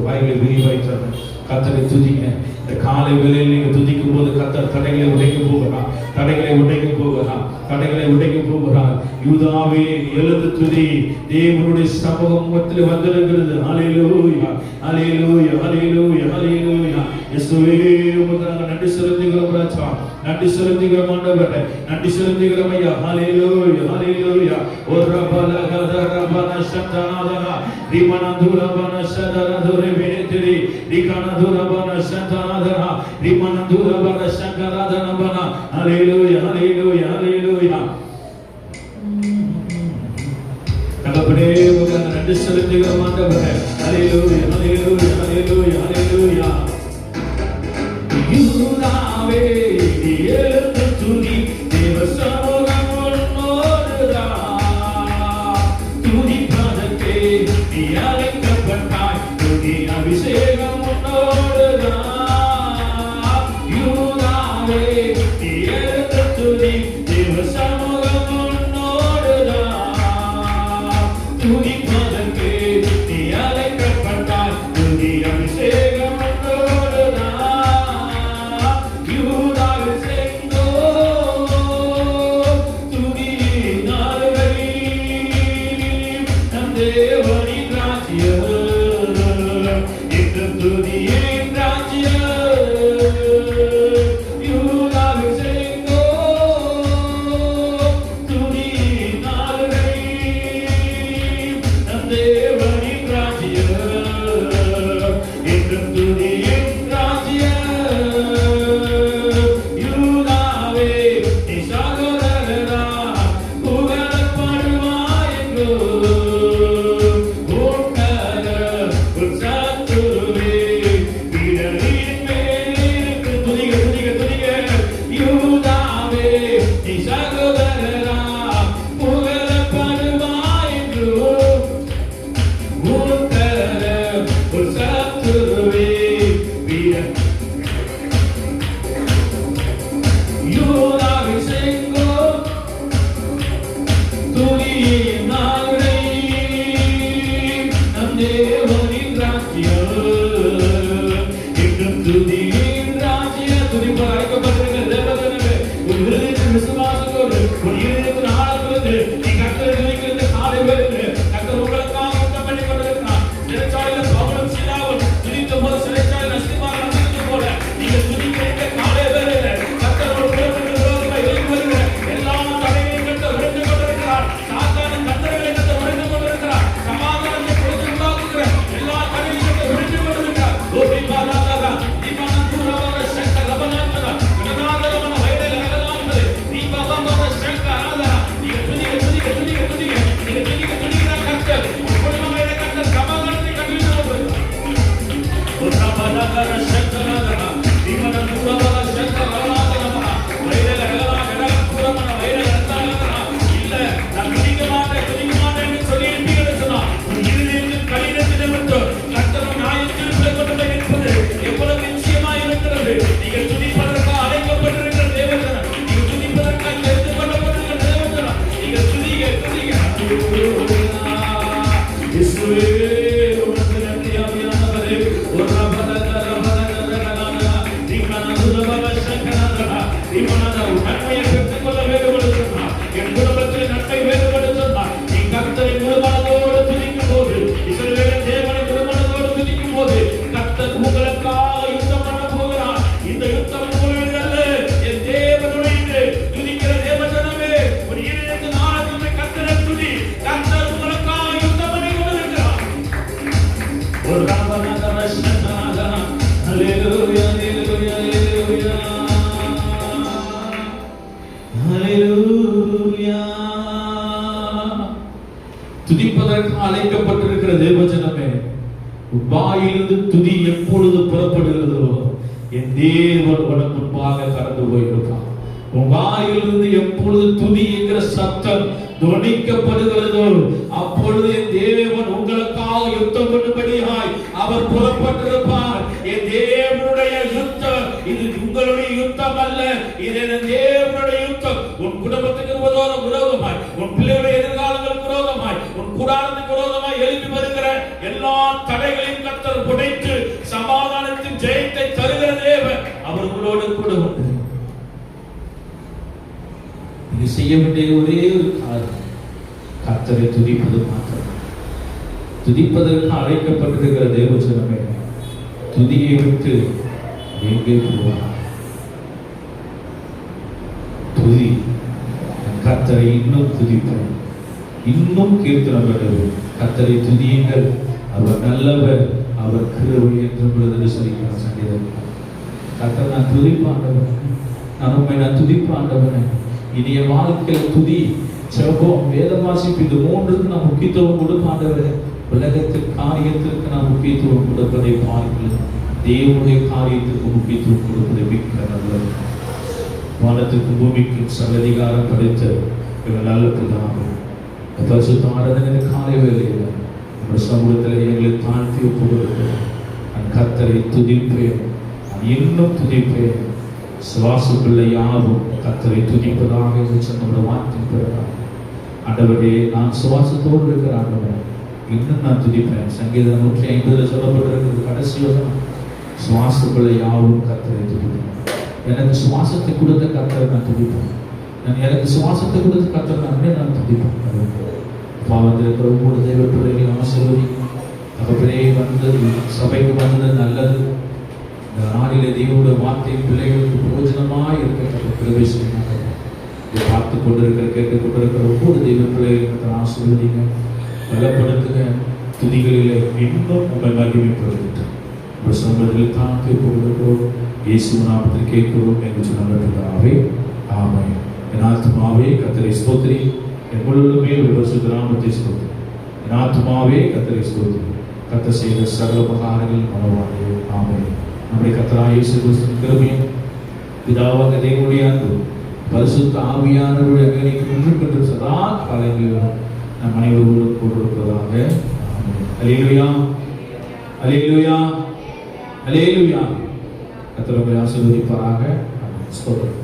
வாய்களை விரிவாய்ச்சாங்க. கர்த்தரை துதிங்க. இந்த காலை வேளையில் நீங்க துதிக்கும் போது கர்த்தர் தடைகளை உடைக்க போகிறார். தடைகளை உடைக்க போகிறார். யூதாவே எழுந்து துதி. தேவனுடைய சமூகத்தில் வந்திருக்கிறது. ஹல்லேலூயா, ஹல்லேலூயா, ஹல்லேலூயா, ஹல்லேலூயா. இயேசுவே உமக்கு நாங்கள் நன்றி செலுத்துகிறோம் ராஜா, நன்றி செலுத்துகிறோம் ஆண்டவரே, நன்றி செலுத்துகிறோம் ஐயா. ஹல்லேலூயா, ஹல்லேலூயா. ஓரபலகதரபன சந்தனாதனா ரிமனதுரபன சதரதுரே வேதிரி ரிகனதுரபன சந்தனாதனா ரிமனதுரபன சங்கராதனபன. ஹல்லேலூயா, ஹல்லேலூயா, ஹல்லேலூயா. தகப்பனே உமக்கு நன்றி செலுத்துகிறோம் ஆண்டவரே. ஹல்லேலூயா, ஹல்லேலூயா, ஹல்லேலூயா, ஹல்லேலூயா. யூதாவே எழுந்து துதி, தேவ சமூகம் உன்னோடுதான். துதிப்பதற்கே நீ அழைக்கப்பட்டாய், துதி அபிஷேகம் உன்னோடுதான். யூதாவே எழுந்து துதி, தேவ சமூகம் உன்னோடுதான். துதிப்பதற்கே நீ அழைக்கப்பட்டாய், துதி அபிஷேகம் துதிப்பதற்கு அழைக்கப்பட்டிருக்கிற தேவஜனமே, வாயிலிருந்து துதி எப்பொழுது புறப்படுகிறதோ என் தேவன் உனக்கு முன்பாக கடந்து போயிருப்பான். உன் வாயிலிருந்து எப்பொழுது துதி என்கிற சத்தம் துணிக்கப்படுகிறதோ அப்பொழுது என் தேவன் உங்களுக்காக யுத்தம் பண்ணும்படியாய் அவர் புறப்பட்டிருப்பார். என் தேவனுடைய யுத்தம் இது உங்களுடைய யுத்தம் அல்ல, இது என் தேவனுடைய யுத்தம். உன் குடும்பத்துக்கு விரோதமாய், உன் பிள்ளைகளுடைய எதிர்காலங்களுக்கு விரோதமாய், உன் கூடாரத்துக்கு விரோதமாய் எழுப்பி வருகிற எல்லா தடைகளையும் கர்த்தர் உடைத்து சமாதானத்தின் ஜெயத்தை தருகிற தேவன் அவர் உங்களோடு கூட உண்டு. நீங்க செய்ய வேண்டிய ஒரே ஒரு காரியம் கர்த்தரை துதிப்பது மாத்திரம். துதிப்பதற்கு அழைக்கப்பட்டிருக்கிற தேவஜனமே, துதியை விட்டு எங்கே போவார்? துதி. கர்த்தரை இன்னும் துதிப்பேன், இன்னும் கீர்த்தனம் பண்ணுவேன். கர்த்தரை துதியுங்கள், அவர் நல்லவர், அவர் கிருபை என்று சொல்லிக்கிறார் சங்கீதம். கர்த்தர் நான் துதிப்பாண்டவன், நான் உண்மை நான் துதிப்பாண்டவன். இனிய வாழ்க்கையில் துதி, ஜெபம், வேத வாசிப்பு, இந்த மூன்றுக்கு நாம் முக்கியத்துவம் கொடுப்பாண்டவர். உலகத்தின் காரியத்திற்கு நாம் முக்கியத்துவம் கொடுப்பதை பார்க்கலாம், தேவனுடைய காரியத்திற்கு முக்கியத்துவம் கொடுப்பதை மிக்க நல்லது. வானத்திற்கும் பூமிக்கும் சகதிகாரம் படைத்த இவர்கள் நல்ல பிதாவே, பரிசுத்த ஆராதனை காலை வேளையில் நம்ம சமூகத்தில் எங்களை தாழ்த்தி ஒப்புக்கொடுக்கிறோம். நான் கர்த்தரை துதிப்பேன், நான் இன்னும் துதிப்பேன். சுவாசப்பிள்ளை யாரும் கர்த்தரை துதிப்பதாக நம்முடைய வார்த்தையின் பிறகு ஆண்டவரே, நான் சுவாசத்தோடு இருக்கிற ஆண்டவன், இன்னும் நான் துதிப்பேன். சங்கீதம் 150 சொல்லப்பட்டிருக்கிறது கடைசி வசனம், சுவாசப்பிள்ளை யாரும் கர்த்தரை துதிப்பேன். எனக்கு சுவாசத்தை கொடுத்த கர்த்தரை நான் துதிப்பேன். எனக்கு சுவாசத்தை கொடுத்த கர்த்தரை நான் துதிப்பேன். பாவத்திற்கு ஒவ்வொரு தெய்வ பிள்ளைகளையும் ஆசீர்வதி. தகப்பனே, வந்தது சபைக்கு வந்தது நல்லது. இந்த நாளிலே தேவனுடைய வார்த்தை பிள்ளைகளுக்கு பிரயோஜனமாய் இருக்க பிரவேசிக்கிறாங்க. இதை பார்த்து கொண்டிருக்கிற கேட்டுக்கொண்டிருக்கிற ஒவ்வொரு தெய்வ பிள்ளைகளுக்கு ஆசீர்வதிங்க, பலப்படுத்துங்க. துதிகளிலே இன்னும் உங்களை மகிமைப்படுத்திட்டு உங்கள் சம்பளத்தில் தாக்கி கொண்டிருக்கிறோம். இயேசு நாமத்தில் கேட்கிறோம் என்று சொன்னதாகவே ஆமென். என் ஆத்துமாவே கர்த்தரை ஸ்தோத்திரி, என் முழுவதுமே பரிசுத்த நாமத்தை ஸ்தோத்திரி. என் ஆத்துமாவே கர்த்தரை ஸ்தோத்திரி, கர்த்தர் செய்த சகல உபகாரங்கள் மனவானே. ஆமென். நம்முடைய கர்த்தராகிய இயேசு கிறிஸ்துவின் கிருபையும் பிதாவாகிய தேவனுடைய அன்பும் பரிசுத்த ஆவியானவருடைய அங்கீகரிக்கும் ஒன்றுக்கொன்று சதா காலங்களிலும் நம் அனைவரோடு கூட இருப்பதாக. ஆமென். அல்லேலூயா, அல்லேலூயா, அல்லேலூயா. கர்த்தர் உங்களை ஆசீர்வதிப்பாராக. ஸ்தோத்திரம்.